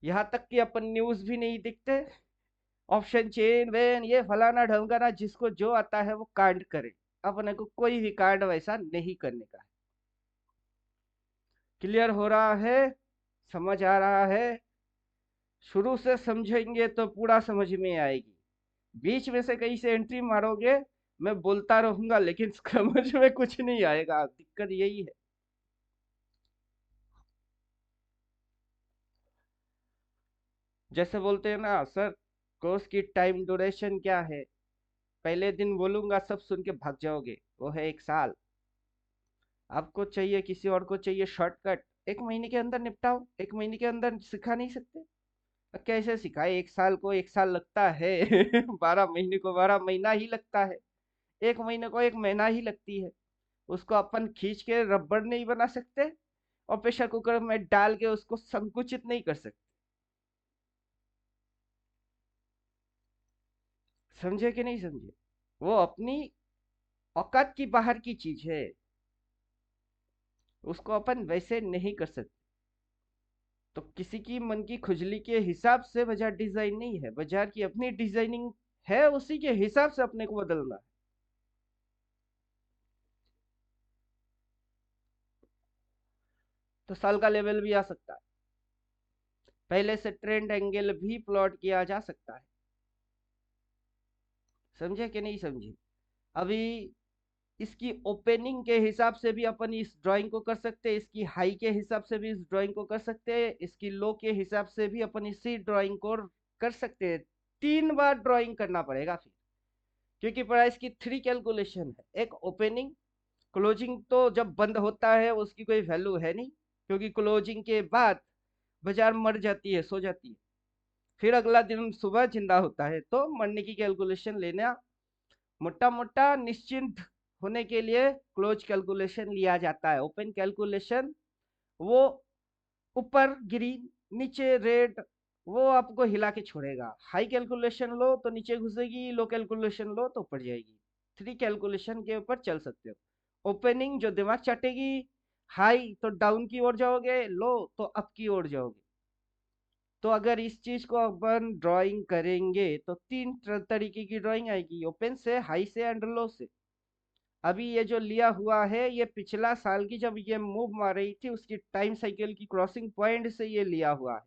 यहाँ तक कि अपन न्यूज भी नहीं दिखते। ऑप्शन चेन वेन ये फलाना ढमकाना, जिसको जो आता है वो कांड करे। अपने को कोई भी कांड वैसा नहीं करने का है। क्लियर हो रहा है? समझ आ रहा है? शुरू से समझेंगे तो पूरा समझ में आएगी। बीच में से कहीं से एंट्री मारोगे, मैं बोलता रहूंगा लेकिन समझ में कुछ नहीं आएगा। दिक्कत यही है। जैसे बोलते हैं ना सर, कोर्स की टाइम ड्यूरेशन क्या है? पहले दिन बोलूंगा, सब सुन के भाग जाओगे, वो है 1 साल। आपको चाहिए, किसी और को चाहिए शॉर्टकट, 1 महीने के अंदर निपटाओ। 1 महीने के अंदर सिखा नहीं सकते? अब कैसे सिखाए? 1 साल को 1 साल लगता है। 12 महीने को 12 महीना ही लगता है। 1 महीने को 1 महीना ही लगती है। उसको अपन खींच के रबड़ नहीं बना सकते, और प्रेशर कुकर में डाल के उसको संकुचित नहीं कर सकते। समझे कि नहीं समझे? वो अपनी औकात की बाहर की चीज है। उसको अपन वैसे नहीं कर सकते। तो किसी की मन की खुजली के हिसाब से बाजार डिजाइन नहीं है। बाजार की अपनी डिजाइनिंग है, उसी के हिसाब से अपने को बदलना है। तो साल का लेवल भी आ सकता है। पहले से ट्रेंड एंगल भी प्लॉट किया जा सकता है। समझे कि नहीं समझे? अभी इसकी ओपनिंग के हिसाब से भी अपन इस ड्राइंग को कर सकते हैं, इसकी हाई के हिसाब से भी इस ड्राइंग को कर सकते हैं, इसकी लो के हिसाब से भी अपन इसी ड्राइंग को कर सकते हैं। 3 बार ड्राइंग करना पड़ेगा फिर, क्योंकि प्राइस की 3 कैलकुलेशन है। एक ओपनिंग, क्लोजिंग तो जब बंद होता है उसकी कोई वैल्यू है नहीं, क्योंकि क्लोजिंग के बाद बाजार मर जाती है, सो जाती है। फिर अगला दिन सुबह जिंदा होता है, तो मरने की कैलकुलेशन लेना मोटा मोटा निश्चिंत होने के लिए क्लोज कैलकुलेशन लिया जाता है। ओपन कैलकुलेशन वो ऊपर ग्रीन नीचे रेड, वो आपको हिला के छोड़ेगा। हाई कैलकुलेशन लो तो नीचे घुसेगी, लो कैलकुलेशन लो तो ऊपर जाएगी। थ्री कैलकुलेशन के ऊपर चल सकते हो। ओपनिंग जो दिमाग चाटेगी, हाई तो डाउन की ओर जाओगे, लो तो अप की ओर जाओगे। तो अगर इस चीज को अपन ड्राइंग करेंगे तो तीन तरीके की ड्राइंग आएगी, ओपन से, हाई से एंड लो से। अभी ये जो लिया हुआ है ये पिछला साल की जब ये मूव मार रही थी उसकी टाइम साइकिल की क्रॉसिंग पॉइंट से ये लिया हुआ है।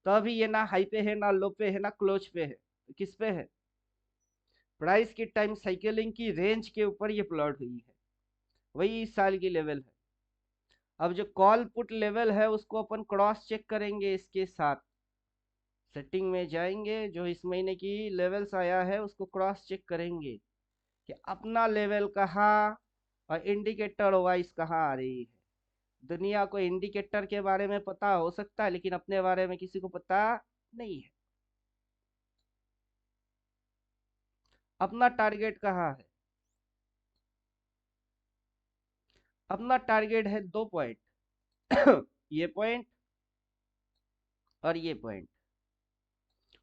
तो अभी ये ना हाई पे है, ना लो पे है, ना क्लोज पे है, तो किस पे है? प्राइस की टाइम साइकिलिंग की रेंज के ऊपर ये प्लॉट हुई है, वही इस साल की लेवल है। अब जो कॉल पुट लेवल है उसको अपन क्रॉस चेक करेंगे इसके साथ। सेटिंग में जाएंगे, जो इस महीने की लेवल्स आया है उसको क्रॉस चेक करेंगे कि अपना लेवल कहाँ और इंडिकेटर वाइज कहाँ आ रही है। दुनिया को इंडिकेटर के बारे में पता हो सकता है, लेकिन अपने बारे में किसी को पता नहीं है। अपना टारगेट कहाँ है? अपना टारगेट है 2 पॉइंट ये पॉइंट और ये पॉइंट।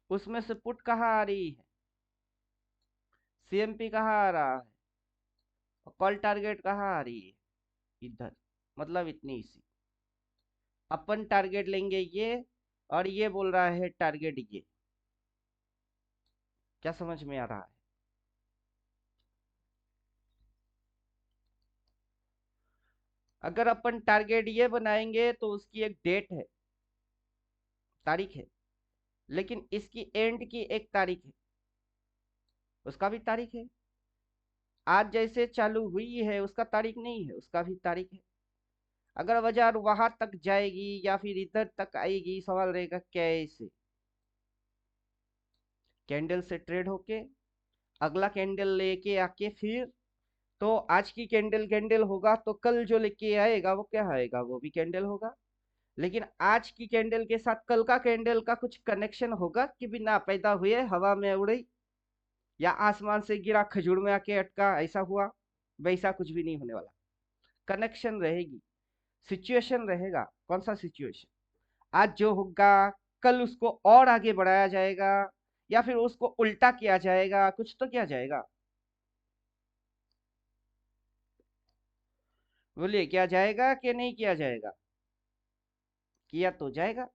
उसमें से पुट कहाँ आ रही है? सीएमपी कहाँ आ रहा है? और कॉल टारगेट कहाँ आ रही है? इधर। मतलब इतनी सी। अपन टारगेट लेंगे ये, और ये बोल रहा है टारगेट ये। क्या समझ में आ रहा है? अगर अपन टारगेट ये बनाएंगे तो उसकी एक डेट है, तारीख है, लेकिन इसकी एंड की एक तारीख है, उसका भी तारीख है। आज जैसे चालू हुई है उसका तारीख नहीं है, उसका भी तारीख है। अगर बाजार वहां तक जाएगी या फिर इधर तक आएगी, सवाल रहेगा कैसे। कैंडल से ट्रेड होके अगला कैंडल लेके आके फिर, तो आज की कैंडल कैंडल होगा तो कल जो लेके आएगा वो क्या आएगा, वो भी कैंडल होगा। लेकिन आज की कैंडल के साथ कल का कैंडल का कुछ कनेक्शन होगा कि बिना पैदा हुए हवा में उड़ी या आसमान से गिरा खजूर में आके अटका, ऐसा हुआ? वैसा कुछ भी नहीं होने वाला। कनेक्शन रहेगी, सिचुएशन रहेगा। कौन सा सिचुएशन? आज जो होगा कल उसको और आगे बढ़ाया जाएगा, या फिर उसको उल्टा किया जाएगा, कुछ तो किया जाएगा। बोलिए, किया जाएगा कि नहीं किया जाएगा? किया तो जाएगा।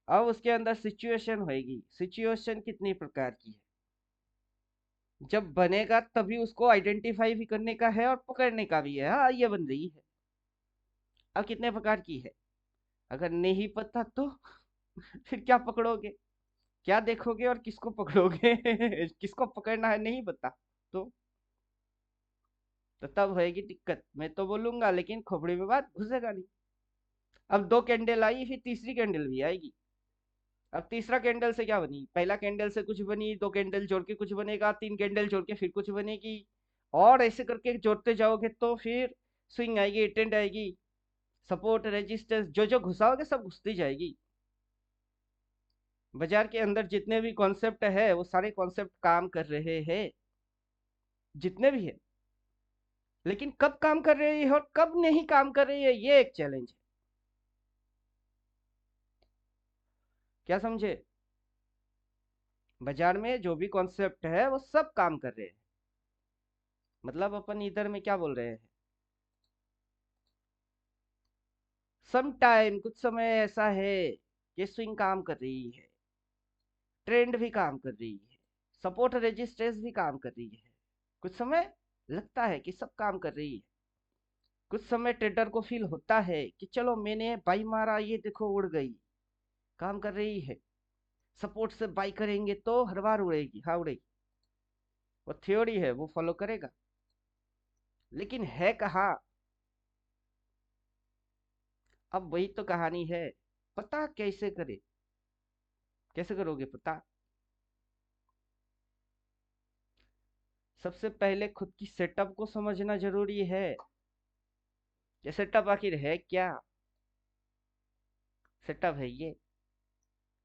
अब उसके अंदर सिचुएशन होगी। सिचुएशन कितनी प्रकार की है? जब बनेगा तभी उसको आइडेंटिफाई भी करने का है और पकड़ने का भी है। हाँ, ये बन रही है। अब कितने प्रकार की है? अगर नहीं पता तो फिर क्या पकड़ोगे, क्या देखोगे और किसको पकड़ोगे? किसको पकड़ना है नहीं पता तो तब होएगी दिक्कत। मैं तो बोलूंगा लेकिन खोपड़ी में बात घुसेगा नहीं। अब दो कैंडल आई, फिर तीसरी कैंडल भी आएगी। अब तीसरा कैंडल से क्या बनी? पहला कैंडल से कुछ बनी, दो कैंडल जोड़ के कुछ बनेगा, तीन कैंडल जोड़ के फिर कुछ बनेगी, और ऐसे करके जोड़ते जाओगे तो फिर स्विंग आएगी, ट्रेंड आएगी, सपोर्ट रेजिस्टेंस जो जो घुसाओगे सब घुसती जाएगी। बाजार के अंदर जितने भी कॉन्सेप्ट है वो सारे कॉन्सेप्ट काम कर रहे हैं, जितने भी है। लेकिन कब काम कर रही है और कब नहीं काम कर रही है, ये एक चैलेंज है। क्या समझे? बाजार में जो भी कॉन्सेप्ट है वो सब काम कर रहे हैं। मतलब अपन इधर में क्या बोल रहे हैं, सम टाइम, कुछ समय ऐसा है कि स्विंग काम कर रही है, ट्रेंड भी काम कर रही है, सपोर्ट रेजिस्टेंस भी काम कर रही है। कुछ समय लगता है कि सब काम कर रही है। कुछ समय ट्रेडर को फील होता है कि चलो मैंने बाई मारा, ये देखो उड़ गई, काम कर रही है। सपोर्ट से बाई करेंगे तो हर बार उड़ेगी, हाँ उड़ेगी। वो थ्योरी है, वो फॉलो करेगा। लेकिन है कहाँ? अब वही तो कहानी है। पता कैसे करे? कैसे करोगे पता? सबसे पहले खुद की सेटअप को समझना जरूरी है। ये सेटअप आखिर है क्या? सेटअप है ये?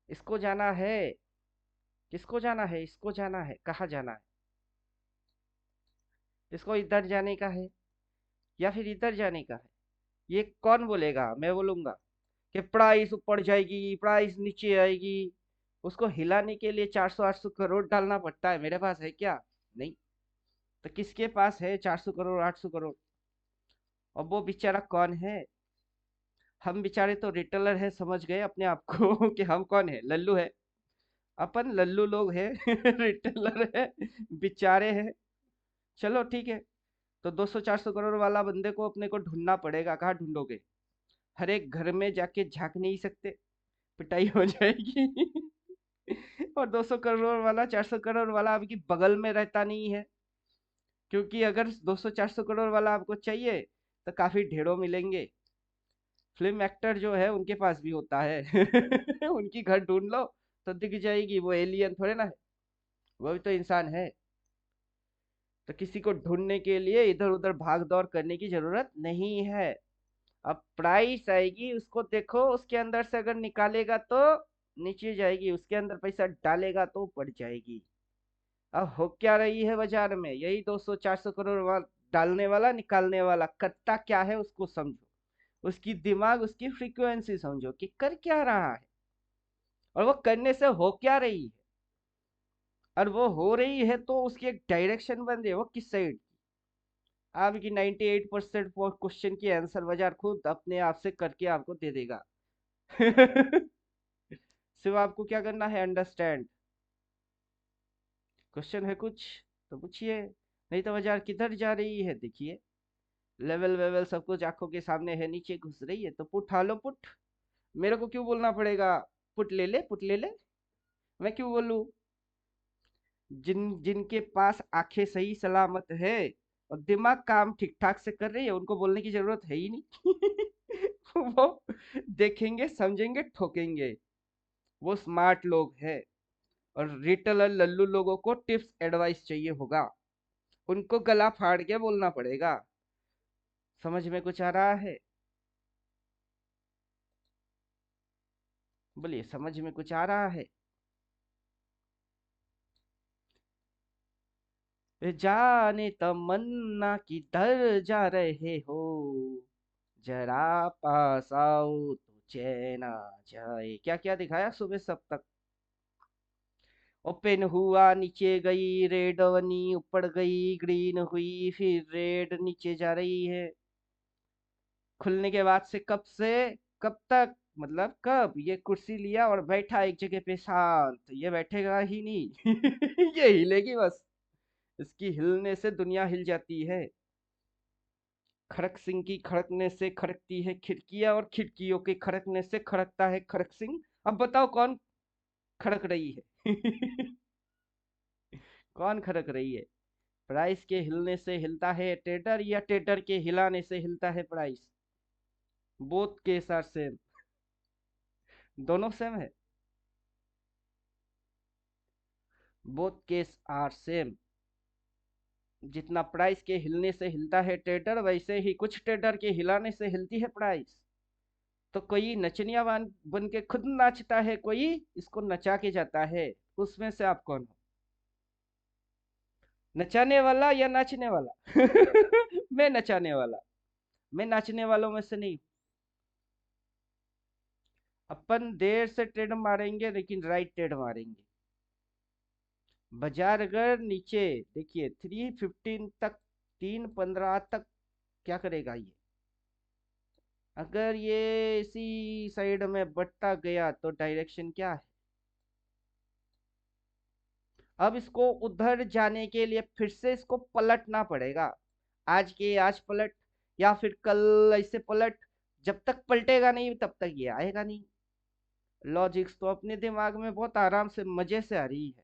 इसको जाना है? किसको जाना है? इसको जाना है, कहाँ जाना है? इसको इधर जाने का है या फिर इधर जाने का है? ये कौन बोलेगा? मैं बोलूंगा कि प्राइस ऊपर जाएगी, प्राइस नीचे आएगी। उसको हिलाने के लिए 400-800 करोड़ डालना पड़ता है। मेरे पास है क्या? नहीं। तो किसके पास है 400 करोड़, 800 करोड़? और वो बेचारा कौन है? हम बेचारे तो रिटेलर है, समझ गए अपने आप को कि हम कौन है? लल्लू है। अपन लल्लू लोग हैं रिटेलर है, बेचारे हैं। चलो ठीक है। तो 200-400 करोड़ वाला बंदे को अपने को ढूंढना पड़ेगा। कहाँ ढूंढोगे? हर एक घर में जाके झांक नहीं सकते, पिटाई हो जाएगी और 200 करोड़ वाला, 400 करोड़ वाला आपकी बगल में रहता नहीं है। क्योंकि अगर 200-400 करोड़ वाला आपको चाहिए तो काफी ढेरों मिलेंगे। फिल्म एक्टर जो है उनके पास भी होता है उनकी घर ढूंढ लो तो दिख जाएगी। वो एलियन थोड़े ना है, वो भी तो इंसान है। तो किसी को ढूंढने के लिए इधर उधर भाग दौड़ करने की जरूरत नहीं है। अब प्राइस आएगी, उसको देखो, उसके अंदर से अगर निकालेगा तो नीचे जाएगी, उसके अंदर पैसा डालेगा तो बढ़ जाएगी। अब हो क्या रही है बाजार में? यही 200-400 करोड़ डालने वाला निकालने वाला करता क्या है उसको समझो। उसकी दिमाग, उसकी फ्रीक्वेंसी समझो कि कर क्या रहा है और वो करने से हो क्या रही है। और वो हो रही है तो उसकी एक डायरेक्शन बन रही है, वो किस साइड। आपकी 98% क्वेश्चन की आंसर बाजार खुद अपने आप से करके आपको दे देगा सिर्फ आपको क्या करना है? अंडरस्टैंड। क्वेश्चन है कुछ तो पूछिए, नहीं तो बाजार किधर जा रही है देखिए। लेवल वेवल सब कुछ आंखों के सामने है, नीचे घुस रही है। तो पुट हालो पुट। मेरे को क्यों बोलना पड़ेगा? पुट ले ले, पुट ले ले। मैं क्यों बोलूं? जिनके पास आंखें सही सलामत है और दिमाग काम ठीक ठाक से कर रही है, उनको बोलने की जरूरत है ही नहीं वो देखेंगे, समझेंगे, ठोकेंगे। वो स्मार्ट लोग हैं। और रिटेलर लल्लू लोगों को टिप्स एडवाइस चाहिए होगा, उनको गला फाड़ के बोलना पड़ेगा। समझ में कुछ आ रहा है? बोलिए, समझ में कुछ आ रहा है? जाने तमन्ना किधर जा रहे हो, जरा पास आओ तो चैन आ जाए। क्या क्या दिखाया सुबह सब तक? ओपन हुआ, नीचे गई, रेड बनी, ऊपर गई, ग्रीन हुई, फिर रेड, नीचे जा रही है। खुलने के बाद से कब से कब तक, मतलब कब ये कुर्सी लिया और बैठा एक जगह पे शांत, ये बैठेगा ही नहीं ये हिलेगी बस। इसकी हिलने से दुनिया हिल जाती है। खड़क सिंह की खड़कने से खड़कती है खिड़कियां, और खिड़कियों के खड़कने से खड़कता है खड़क सिंह। अब बताओ कौन खड़क रही है कौन खड़क रही है? प्राइस के हिलने से हिलता है टेडर, या टेडर के हिलाने से हिलता है price? Both case are same. दोनों सेम है। Both case are same. जितना प्राइस के हिलने से हिलता है टेडर, वैसे ही कुछ टेडर के हिलाने से हिलती है प्राइस। तो कोई नचनिया बन के खुद नाचता है, कोई इसको नचा के जाता है। उसमें से आप कौन हो? नचाने वाला या नाचने वाला मैं नचाने वाला। मैं नाचने वालों में से नहीं। अपन देर से ट्रेड मारेंगे लेकिन राइट ट्रेड मारेंगे। बाजार अगर नीचे, देखिए 315 तक, 315 तक क्या करेगा ये? अगर ये इसी साइड में बढ़ता गया तो डायरेक्शन क्या है? अब इसको उधर जाने के लिए फिर से इसको पलटना पड़ेगा। आज के आज पलट, या फिर कल ऐसे पलट। जब तक पलटेगा नहीं तब तक ये आएगा नहीं। लॉजिक्स तो अपने दिमाग में बहुत आराम से मजे से आ रही है।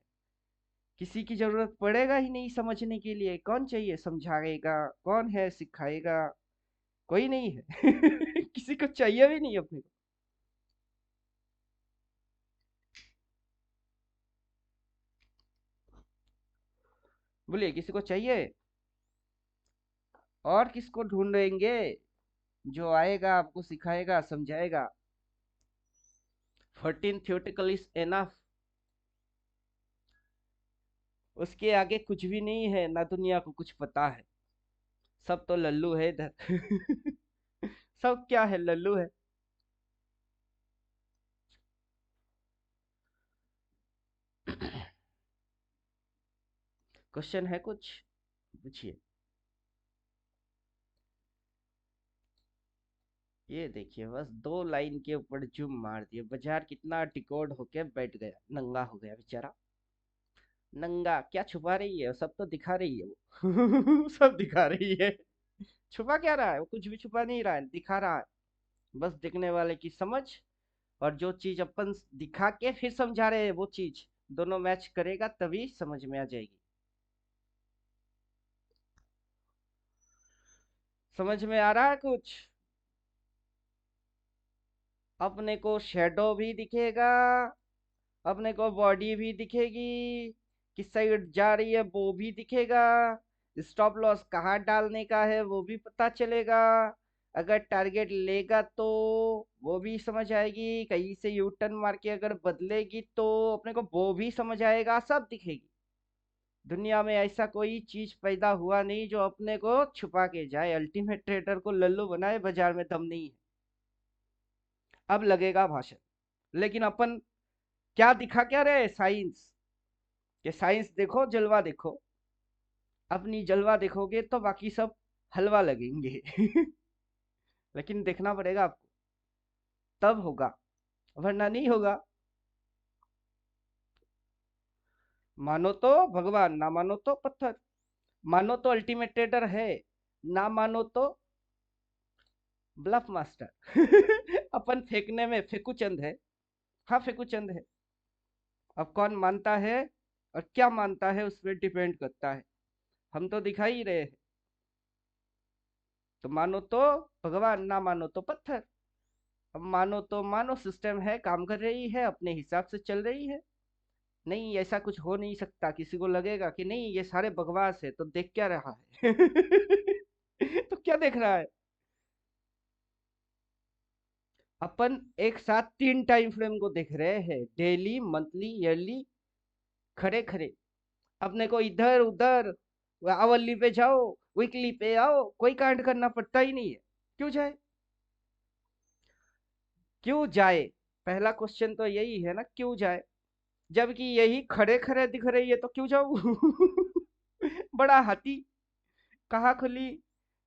किसी की जरूरत पड़ेगा ही नहीं समझने के लिए। कौन चाहिए समझाएगा? कौन है सिखाएगा? कोई नहीं है किसी को चाहिए भी नहीं अपने को। बोलिए, किसी को चाहिए? और किसको ढूंढेंगे? जो आएगा आपको सिखाएगा, समझाएगा। 14 theoretical is enough। उसके आगे कुछ भी नहीं है, ना दुनिया को कुछ पता है। सब तो लल्लू है इधर। सब क्या है, लल्लू है। क्वेश्चन है कुछ, पूछिए। ये देखिए, बस 2 लाइन के ऊपर जूम मार दिए, बाजार कितना डिकोड होके बैठ गया, नंगा हो गया बेचारा। नंगा क्या छुपा रही है, सब तो दिखा रही है वो। सब दिखा रही है। छुपा क्या रहा है, वो कुछ भी छुपा नहीं रहा है, दिखा रहा है। बस दिखने वाले की समझ, और जो चीज अपन दिखा के फिर समझा रहे हैं वो चीज, दोनों मैच करेगा तभी समझ में आ जाएगी। समझ में आ रहा है कुछ? अपने को शेडो भी दिखेगा, अपने को बॉडी भी दिखेगी, किस साइड जा रही है वो भी दिखेगा, स्टॉप लॉस कहाँ डालने का है वो भी पता चलेगा। अगर टारगेट लेगा तो वो भी समझ आएगी, कहीं से यू टर्न मार के अगर बदलेगी तो अपने को वो भी समझ आएगा, सब दिखेगी। दुनिया में ऐसा कोई चीज पैदा हुआ नहीं जो अपने को छुपा के जाए, अल्टीमेट ट्रेडर को लल्लू बनाए, बाजार में दम नहीं है। अब लगेगा भाषण। लेकिन अपन क्या दिखा क्या रहे, साइंस। कि साइंस देखो, जलवा देखो। अपनी जलवा देखोगे तो बाकी सब हलवा लगेंगे। लेकिन देखना पड़ेगा आपको, तब होगा, वरना नहीं होगा। मानो तो भगवान, ना मानो तो पत्थर। मानो तो अल्टीमेट ट्रेडर है, ना मानो तो ब्लफ मास्टर। अपन फेंकने में फेकूचंद है। हाँ फेकूचंद है। अब कौन मानता है और क्या मानता है उस पर डिपेंड करता है। हम तो दिखा ही रहे हैं। तो मानो तो भगवान, ना मानो तो पत्थर। अब मानो तो मानो, सिस्टम है, काम कर रही है, अपने हिसाब से चल रही है। नहीं ऐसा कुछ हो नहीं सकता, किसी को लगेगा कि नहीं ये सारे बकवास है, तो देख क्या रहा है। तो क्या देख रहा है। अपन एक साथ 3 टाइम फ्रेम को देख रहे हैं, डेली, मंथली, ईयरली, खड़े खड़े। अपने को इधर उधर आवली पे जाओ, वीकली पे आओ, कोई कांड करना पड़ता ही नहीं है। क्यों जाए, क्यों जाए। पहला क्वेश्चन तो यही है ना, क्यों जाए। जबकि यही खड़े खड़े दिख रही है तो क्यों जाऊं। बड़ा हाथी, कहाँ खुली,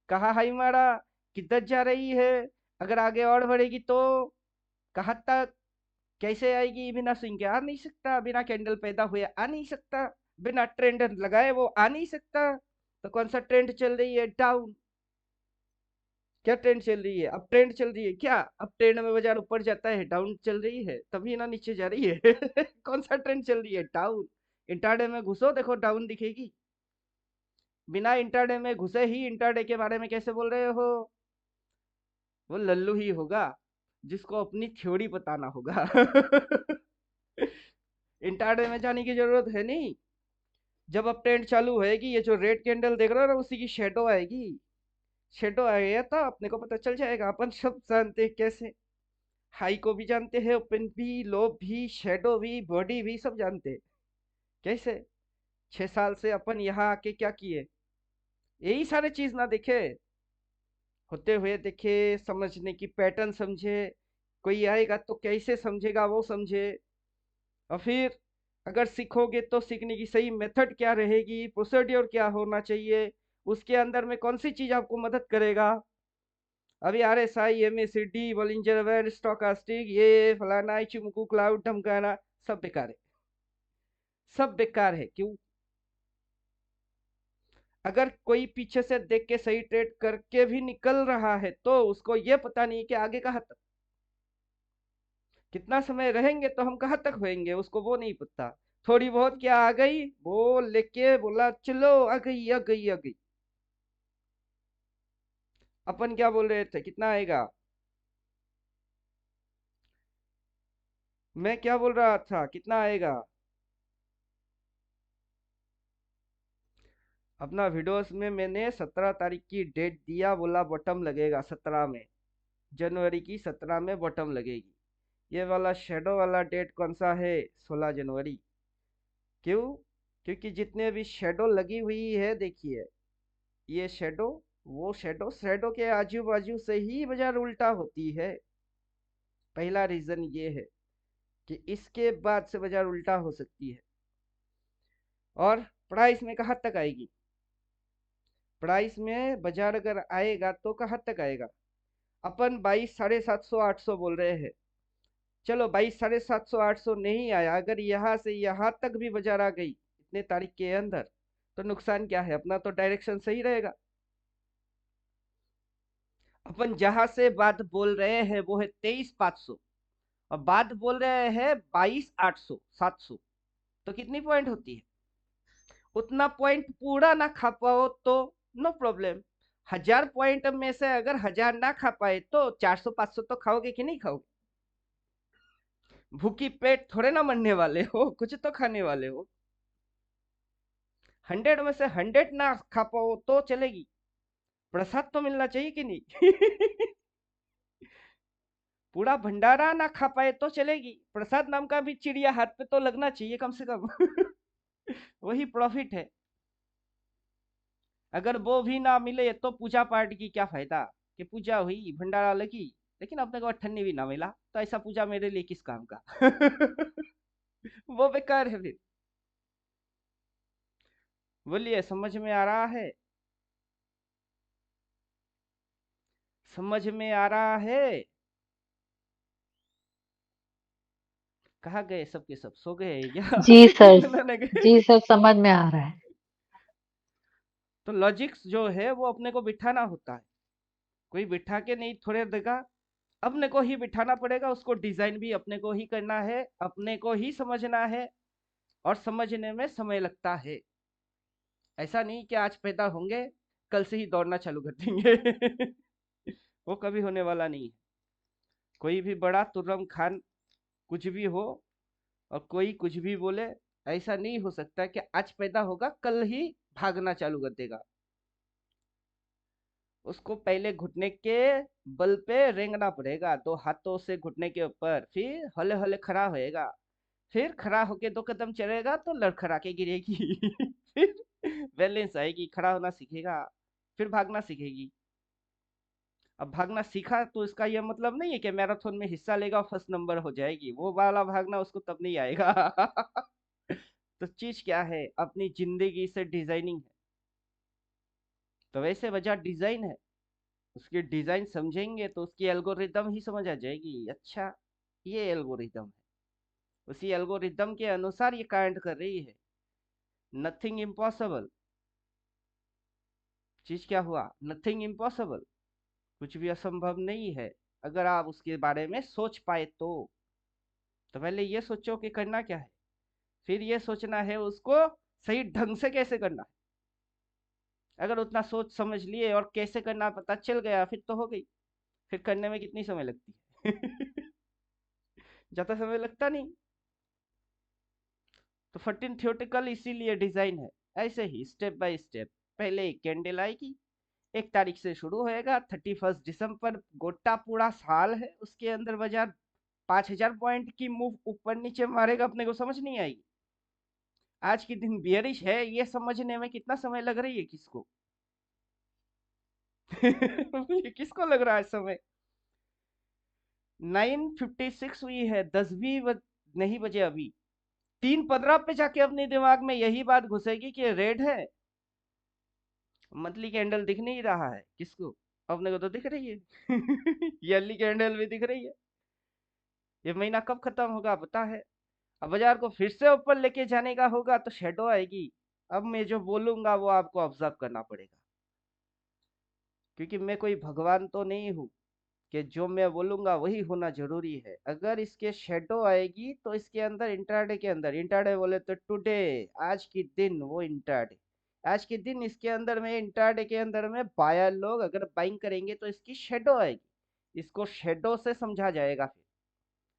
कहाँ हाई मारा, किधर जा रही है, अगर आगे और बढ़ेगी तो कहाँ तक, कैसे आएगी, बिना स्विंग के आ नहीं सकता, बिना कैंडल पैदा हुए आ नहीं सकता, बिना ट्रेंड लगाए वो आ नहीं सकता। तो कौन सा ट्रेंड चल रही है, डाउन। क्या ट्रेंड चल रही है, अब ट्रेंड चल रही है क्या, अब ट्रेंड में बाजार ऊपर जाता है, डाउन चल रही है तभी ना नीचे जा रही है। कौन सा ट्रेंड चल रही है, डाउन। इंट्राडे में घुसो, देखो डाउन दिखेगी। बिना इंट्राडे में घुसे ही इंट्राडे के बारे में कैसे बोल रहे हो। वो लल्लू ही होगा जिसको अपनी थ्योरी बताना होगा। इंट्राडे में जाने की जरूरत है नहीं। जब अब ट्रेंड चालू होएगी, ये जो रेड कैंडल देख रहे हो ना, उसी की शेडो आएगी। शेडो आएगा तो अपने को पता चल जाएगा, अपन सब जानते हैं कैसे। हाई को भी जानते हैं, ओपन भी, लो भी, शेडो भी, बॉडी भी, सब जानते हैं कैसे। 6 साल से अपन यहाँ आके क्या किए, यही सारे चीज ना देखे, होते हुए देखे, समझने की पैटर्न समझे। कोई आएगा तो कैसे समझेगा वो समझे। और फिर अगर सीखोगे तो सीखने की सही मेथड क्या रहेगी, प्रोसीड्योर क्या होना चाहिए, उसके अंदर में कौन सी चीज आपको मदद करेगा। अभी RSI, MACD, Bollinger band, stochastic, ये फलाना चिमकू क्लाउड धमकाना, सब बेकार है। सब बेकार है, क्यों। अगर कोई पीछे से देख के सही ट्रेड करके भी निकल रहा है तो उसको ये पता नहीं कि आगे कहाँ तक, कितना समय रहेंगे तो हम कहाँ तक होएंगे, उसको वो नहीं पता। थोड़ी बहुत क्या आ गई, वो लेके बोला चलो, आ गई आ गई आ गई। अपन क्या बोल रहे थे, कितना आएगा। मैं क्या बोल रहा था, कितना आएगा। अपना वीडियोस में मैंने 17 तारीख की डेट दिया, बोला बॉटम लगेगा 17 में। जनवरी की 17 में बॉटम लगेगी। ये वाला शेडो वाला डेट कौन सा है? 16 जनवरी। क्यों? क्योंकि जितने भी शेडो लगी हुई है, देखिए ये शेडो, वो शेडो, शेडो के आजू बाजू से ही बाजार उल्टा होती है। पहला रीजन ये है कि इसके बाद से बाजार उल्टा हो सकती है। और प्राइस में कहाँ तक आएगी? प्राइस में बाजार अगर आएगा तो कहाँ तक आएगा? अपन 22, 750, 800 बोल रहे हैं। चलो 22, 750, 800 नहीं आया, अगर यहाँ से यहाँ तक भी बाजार आ गई इतने तारीख के अंदर, तो नुकसान क्या है? अपना तो डायरेक्शन सही रहेगा। अपन जहां से बात बोल रहे हैं वो है 23,500, और बात बोल रहे हैं 22,800, 700, तो कितनी पॉइंट होती है? उतना पॉइंट पूरा ना खा पाओ तो नो प्रॉब्लम। 1000 पॉइंट में से अगर 1000 ना खा पाए तो 400, 500 तो खाओगे कि नहीं खाओगे? भूखी पेट थोड़े ना मरने वाले हो, कुछ तो खाने वाले हो। 100 में से 100 ना खा पाओ तो चलेगी, प्रसाद तो मिलना चाहिए कि नहीं? पूरा भंडारा ना खा पाए तो चलेगी, प्रसाद नाम का भी चिड़िया हाथ पे तो लगना चाहिए कम से कम। वही प्रॉफिट है। अगर वो भी ना मिले तो पूजा पाठ की क्या फायदा? कि पूजा हुई, भंडारा लगी, लेकिन अपने को अठन्नी भी ना मिला, तो ऐसा पूजा मेरे लिए किस काम का? वो बेकार है फिर। बोलिए, समझ में आ रहा है? समझ में आ रहा है? कहाँ गए सबके सब? सो गए या जी सर। बनाने गए? जी सर, समझ में आ रहा है। तो लॉजिक्स जो है वो अपने को बिठाना होता है, कोई बिठा के नहीं थोड़े देगा, अपने को ही बिठाना पड़ेगा। उसको डिजाइन भी अपने को ही करना है, अपने को ही समझना है, और समझने में समय लगता है। ऐसा नहीं कि आज पैदा होंगे कल से ही दौड़ना चालू कर देंगे। वो कभी होने वाला नहीं है। कोई भी बड़ा तुर्रम खान कुछ भी हो, और कोई कुछ भी बोले, ऐसा नहीं हो सकता कि आज पैदा होगा कल ही भागना चालू कर देगा। उसको पहले घुटने के बल पे रेंगना पड़ेगा, दो हाथों से घुटने के ऊपर, फिर हौले हौले खड़ा होएगा, फिर खड़ा होके 2 कदम चलेगा तो लड़खड़ा के गिरेगी। फिर बैलेंस आएगी, खड़ा होना सीखेगा, फिर भागना सीखेगी। अब भागना सीखा तो इसका यह मतलब नहीं है कि मैराथन में हिस्सा लेगा फर्स्ट नंबर हो जाएगी, वो वाला भागना उसको तब नहीं आएगा। तो चीज क्या है? अपनी जिंदगी से डिजाइनिंग है। तो वैसे वजह डिजाइन है, उसकी डिजाइन समझेंगे तो उसकी एल्गोरिदम ही समझ आ जाएगी। अच्छा, ये एल्गोरिदम है, उसी एल्गोरिदम के अनुसार ये कांड कर रही है। Nothing impossible. चीज क्या हुआ? Nothing impossible. कुछ भी असंभव नहीं है, अगर आप उसके बारे में सोच पाए तो पहले ये सोचो कि करना क्या है, फिर ये सोचना है उसको सही ढंग से कैसे करना है। अगर उतना सोच समझ लिए और कैसे करना पता चल गया, फिर तो हो गई। फिर करने में कितनी समय लगती है? ज्यादा समय लगता नहीं। तो 14 थियोटिकल इसीलिए डिजाइन है, ऐसे ही स्टेप बाय स्टेप। पहले एक कैंडल आएगी, 1 तारीख से शुरू होएगा, 31 दिसंबर, गोटा पूरा साल है, उसके अंदर बाजार 5,000 पॉइंट की मूव ऊपर नीचे मारेगा, अपने को समझ नहीं आएगी। आज की दिन बियरिश है, ये समझने में कितना समय लग रही है किसको? ये किसको लग रहा है समय? 9:56 हुई है, 10 भी नहीं बजे अभी। 3:15 पे जाके अपने दिमाग में यही बात घुसेगी कि रेड है। मंथली कैंडल दिख नहीं रहा है किसको? अपने को तो दिख रही है। ईयरली कैंडल भी दिख रही है। ये महीना कब खत्म होगा पता है? अब बाजार को फिर से ऊपर लेके जाने का होगा तो शेडो आएगी। अब मैं जो बोलूंगा वो आपको ऑब्जर्व करना पड़ेगा, क्योंकि मैं कोई भगवान तो नहीं हूँ कि जो मैं बोलूंगा वही होना जरूरी है। अगर इसके शेडो आएगी तो इसके अंदर इंट्राडे के अंदर, इंट्राडे बोले तो टुडे, आज की दिन, वो इंट्राडे, आज के दिन इसके अंदर में, इंट्राडे के अंदर में बायर लोग अगर बाइंग करेंगे तो इसकी शेडो आएगी। इसको शेडो से समझा जाएगा। फिर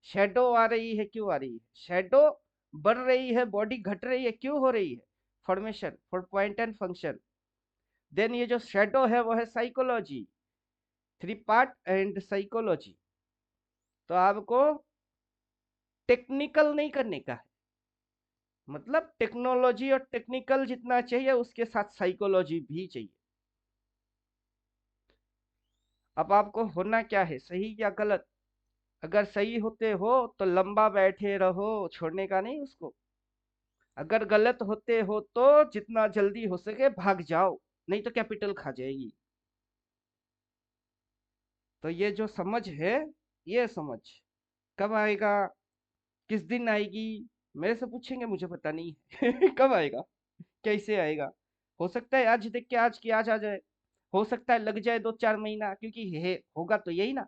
शेडो आ रही है, क्यों आ रही है? शेडो बढ़ रही है, बॉडी घट रही है, क्यों हो रही है? Formation for point and function. Then ये जो शेडो है वो है साइकोलॉजी। 3 part and psychology. तो आपको टेक्निकल नहीं करने का है, मतलब टेक्नोलॉजी और टेक्निकल जितना चाहिए उसके साथ साइकोलॉजी भी चाहिए। अब आपको होना क्या है, सही या गलत? अगर सही होते हो तो लंबा बैठे रहो, छोड़ने का नहीं उसको। अगर गलत होते हो तो जितना जल्दी हो सके भाग जाओ, नहीं तो कैपिटल खा जाएगी। तो ये जो समझ है, ये समझ कब आएगा, किस दिन आएगी, मेरे से पूछेंगे, मुझे पता नहीं है कब आएगा, कैसे आएगा। हो सकता है आज देख के आज की आज आ जाए, हो सकता है लग जाए 2-4 महीना, क्योंकि है होगा तो यही ना।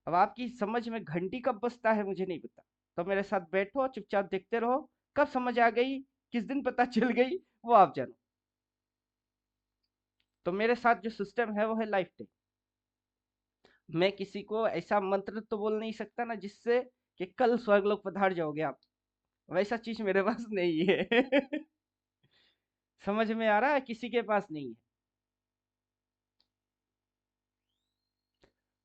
अब आपकी समझ में घंटी कब बजता है मुझे नहीं पता। तो मेरे साथ बैठो, चुपचाप देखते रहो, कब समझ आ गई, किस दिन पता चल गई, वो आप जानो। तो मेरे साथ जो सिस्टम है वो है लाइफ टाइम। मैं किसी को ऐसा मंत्र तो बोल नहीं सकता ना जिससे कि कल स्वर्गलोक पधार जाओगे आप, वैसा चीज मेरे पास नहीं है समझ में आ रहा है, किसी के पास नहीं है।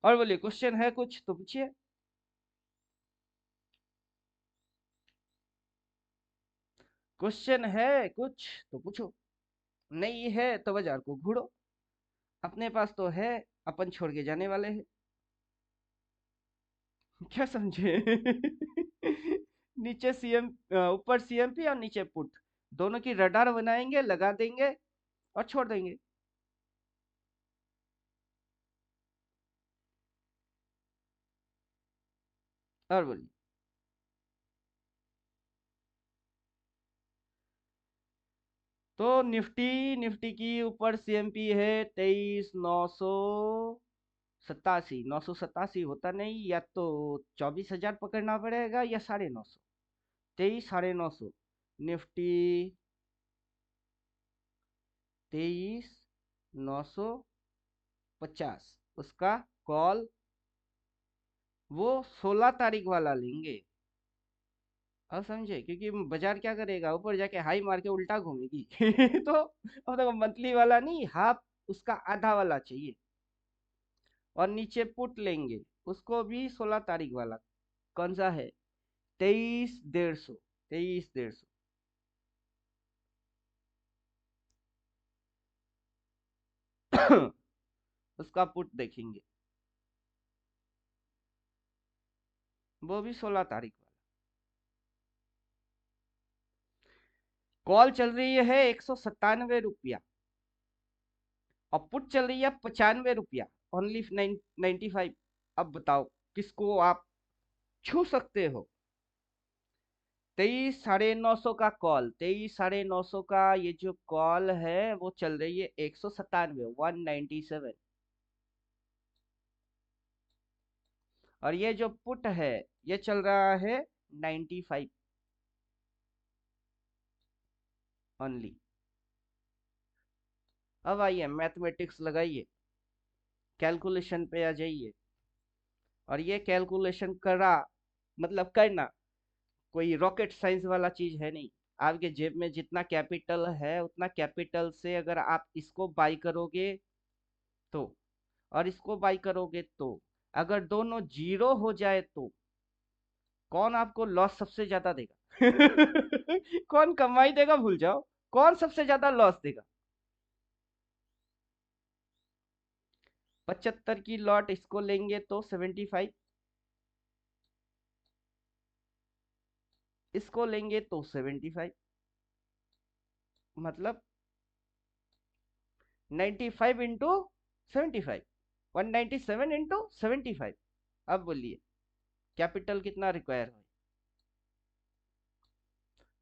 और बोलिए, क्वेश्चन है कुछ तो पूछिए। क्वेश्चन है कुछ तो पूछो, नहीं है तो बाजार को घूरो, अपने पास तो है, अपन छोड़ के जाने वाले हैं। क्या समझे नीचे सीएम, ऊपर सीएमपी और नीचे पुट, दोनों की रडार बनाएंगे, लगा देंगे और छोड़ देंगे। और बोलिए। तो निफ्टी, निफ्टी की ऊपर सीएमपी है 23,987, 987 होता नहीं, या तो 24,000 पकड़ना पड़ेगा या 950, 23,950। निफ्टी 23,950, उसका कॉल वो 16 तारीख वाला लेंगे। अब समझे, क्योंकि बाजार क्या करेगा, ऊपर जाके हाई मार के उल्टा घूमेगी तो अब देखो, मंथली वाला नहीं, हाफ, उसका आधा वाला चाहिए। और नीचे पुट लेंगे, उसको भी 16 तारीख वाला। कौन सा है? 23,150, 23,150। उसका पुट देखेंगे, वो भी 16 तारीख वाला। कॉल चल रही है 197 रुपया, और पुट चल रही है 95 रुपया, ओनली 95। अब बताओ किसको आप छू सकते हो? 23,950 का कॉल, 23,950 का ये जो कॉल है वो चल रही है 197, 197। और ये जो पुट है ये चल रहा है 95 ओनली। अब आइए मैथमेटिक्स लगाइए, कैलकुलेशन पे आ जाइए। और ये कैलकुलेशन करा, मतलब करना, कोई रॉकेट साइंस वाला चीज है नहीं। आपके जेब में जितना कैपिटल है उतना कैपिटल से अगर आप इसको बाई करोगे तो, और इसको बाई करोगे तो, अगर दोनों जीरो हो जाए तो कौन आपको लॉस सबसे ज्यादा देगा कौन कमाई देगा भूल जाओ, कौन सबसे ज्यादा लॉस देगा? 75 की लॉट इसको लेंगे तो 75, इसको लेंगे तो 75, मतलब 95 इंटू 75, 197 इंटू 75। अब बोलिए कैपिटल कितना रिक्वायर है,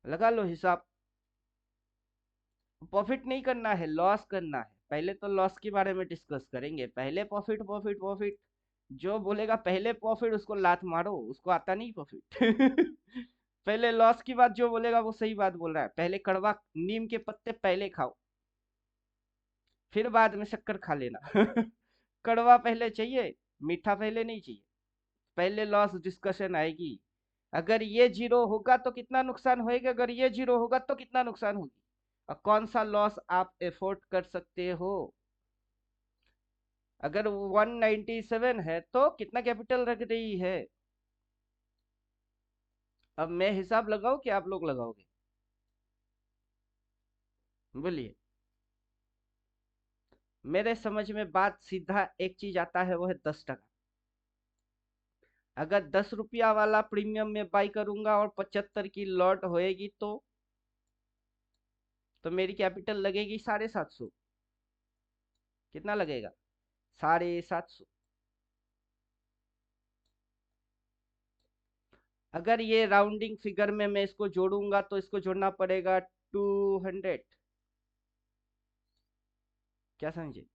लगा लो हिसाब। प्रॉफिट नहीं करना है, लॉस करना है। पहले तो लॉस के बारे में डिस्कस करेंगे, पहले प्रॉफिट, प्रॉफिट, प्रॉफिट। जो बोलेगा पहले प्रॉफिट उसको लात मारो, उसको आता नहीं प्रॉफिट पहले लॉस की बात जो बोलेगा वो सही बात बोल रहा है। पहले कड़वा नीम के पत्ते पहले खाओ, फिर बाद में शक्कर खा लेना कड़वा पहले चाहिए, मीठा पहले नहीं चाहिए। पहले लॉस डिस्कशन आएगी। अगर ये जीरो होगा तो कितना नुकसान होएगा, अगर ये जीरो होगा तो कितना नुकसान होगी, और कौन सा लॉस आप एफोर्ड कर सकते हो। अगर 197 है तो कितना कैपिटल रख रही है? अब मैं हिसाब लगाऊं कि आप लोग लगाओगे? बोलिए। मेरे समझ में बात सीधा एक चीज आता है, वो है 10 टका। अगर 10 रुपया वाला प्रीमियम में बाई करूंगा और 75 की लॉट होएगी तो मेरी कैपिटल लगेगी 750। कितना लगेगा? 750। अगर ये राउंडिंग फिगर में मैं इसको जोड़ूंगा तो इसको जोड़ना पड़ेगा 200। क्या समझे?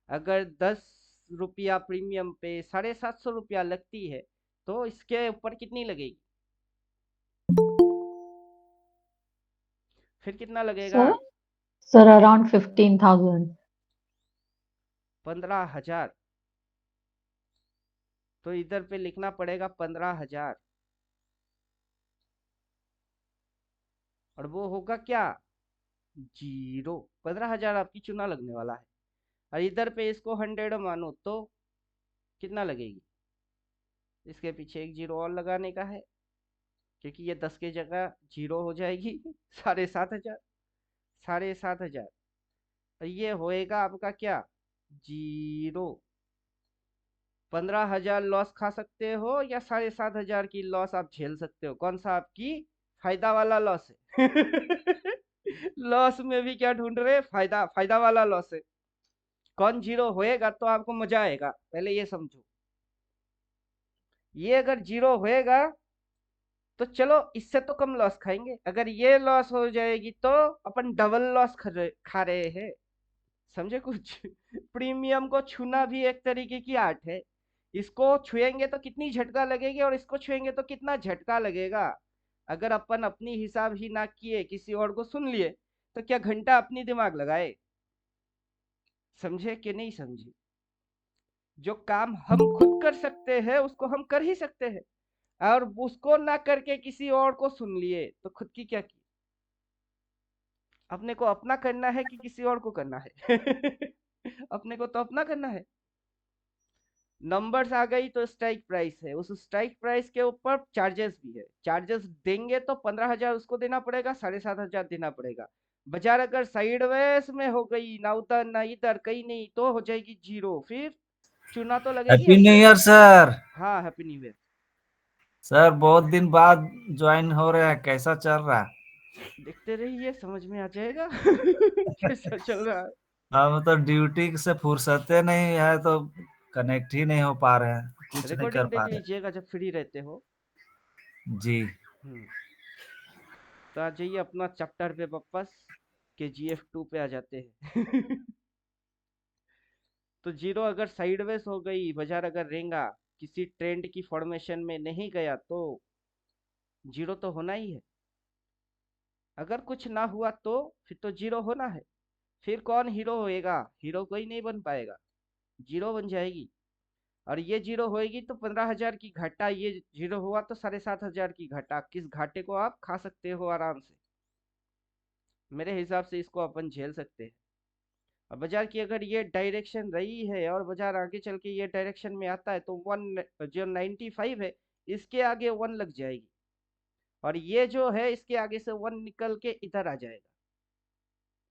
अगर 10 रुपया प्रीमियम पे 750 रुपया लगती है तो इसके ऊपर कितनी लगेगी? फिर कितना लगेगा? Sir sir around 15,000। 15,000। तो इधर पे लिखना पड़ेगा 15,000। और वो होगा क्या? 0। 15,000 आपकी चुना लगने वाला है। और इधर पे इसको 100 मानो तो कितना लगेगी? इसके पीछे एक 0 और लगाने का है, क्योंकि ये 10 की जगह 0 हो जाएगी। 7,500। 7,500। और ये होएगा आपका क्या? 0। 15,000 लॉस खा सकते हो या 7,500 की लॉस आप झेल सकते हो? कौन सा आपकी फायदा वाला लॉस है? लॉस में भी क्या ढूंढ रहे? फायदा, फायदा वाला लॉस है। कौन 0 होएगा तो आपको मजा आएगा, पहले ये समझो। ये अगर 0 होएगा तो चलो इससे तो कम लॉस खाएंगे। अगर ये लॉस हो जाएगी तो अपन डबल लॉस खा रहे हैं। समझे कुछ? प्रीमियम को छूना भी एक तरीके की आर्ट है। इसको छुएंगे तो कितनी झटका लगेगी और इसको छुएंगे तो कितना झटका लगेगा। अगर अपन अपनी हिसाब ही ना किए किसी और को सुन लिए तो क्या घंटा अपनी दिमाग लगाए? समझे कि नहीं समझे? जो काम हम खुद कर सकते हैं उसको हम कर ही सकते हैं, और उसको ना करके किसी और को सुन लिए तो खुद की क्या की? अपने को अपना करना है कि किसी और को करना है? अपने को तो अपना करना है। नंबर्स आ गई तो स्ट्राइक प्राइस है, उस स्ट्राइक प्राइस के ऊपर चार्जेस भी है। चार्जेस देंगे तो 15,000 उसको देना पड़ेगा, 7,500 देना पड़ेगा। बाजार अगर साइडवेज में हो गई, ना उधर ना इधर, कहीं नहीं, तो हो जाएगी 0। फिर चुना तो लगेगी हैप्पी न्यू ऐसे। Year sir. हाँ, हैप्पी न्यू ईयर। सर बहुत दिन बाद ज्वाइन हो रहे हैं, कैसा चल रहा है? देखते रहिए, समझ में आ जाएगा। कैसा चल रहा है। हम तो ड्यूटी से फुर्सते नहीं है तो कनेक्ट ही नहीं हो पा रहे हैं, कुछ नहीं कर रिकॉर्डिंग पा देख रहे। लीजिएगा जब फ्री रहते हो। जी। हम्म। तो आ जाइए अपना चैप्टर पे वापस, के GF2 पे आ जाते हैं। तो 0 अगर साइडवेज हो गई, बाजार अगर रेंगा, किसी ट्रेंड की फॉर्मेशन में नहीं गया तो 0 तो होना ही है। अगर कुछ ना हुआ तो फिर तो 0 होना है। फिर कौन हीरो होएगा? हीरो कोई नहीं बन पाएगा, 0 बन जाएगी। और ये 0 होएगी तो 15,000 की घाटा, ये 0 हुआ तो 7,500 की घाटा। किस घाटे को आप खा सकते हो आराम से? मेरे हिसाब से इसको अपन झेल सकते हैं। और बाजार की अगर ये डायरेक्शन रही है और बाजार आगे चल के ये डायरेक्शन में आता है तो वन, जो 95 है, इसके आगे 1 लग जाएगी। और ये जो है इसके आगे से 1 निकल के इधर आ जाएगा।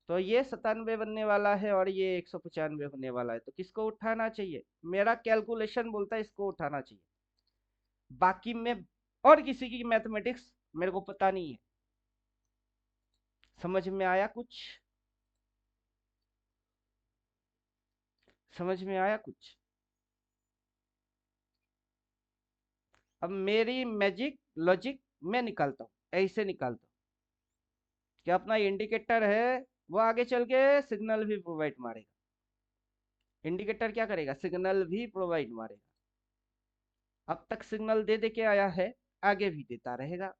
तो ये 97 बनने वाला है और ये 195 होने वाला है। तो किसको उठाना चाहिए? मेरा कैलकुलेशन बोलता है इसको उठाना चाहिए। बाकी में और किसी की मैथमेटिक्स मेरे को पता नहीं है। समझ में आया कुछ? समझ में आया कुछ? अब मेरी मैजिक लॉजिक मैं निकालता हूँ, ऐसे निकालता हूँ कि अपना इंडिकेटर है वो आगे चल के सिग्नल भी प्रोवाइड मारेगा। इंडिकेटर क्या करेगा? सिग्नल भी प्रोवाइड मारेगा। अब तक सिग्नल दे दे के आया है, आगे भी देता रहेगा।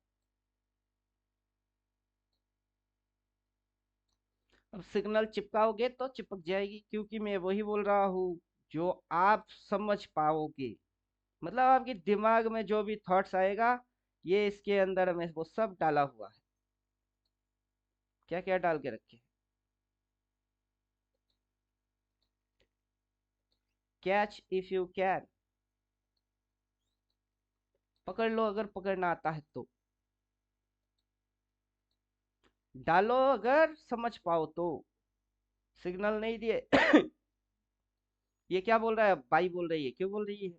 अब सिग्नल चिपकाओगे तो चिपक जाएगी, क्योंकि मैं वही बोल रहा हूँ जो आप समझ पाओगे। मतलब आपके दिमाग में जो भी थॉट्स आएगा, ये इसके अंदर में वो सब डाला हुआ है। क्या क्या डाल के रखे? कैच इफ यू कैन, पकड़ लो अगर पकड़ना आता है तो, डालो अगर समझ पाओ तो। सिग्नल नहीं दिए ये क्या बोल रहा है, बाई बोल रही है, क्यों बोल रही है,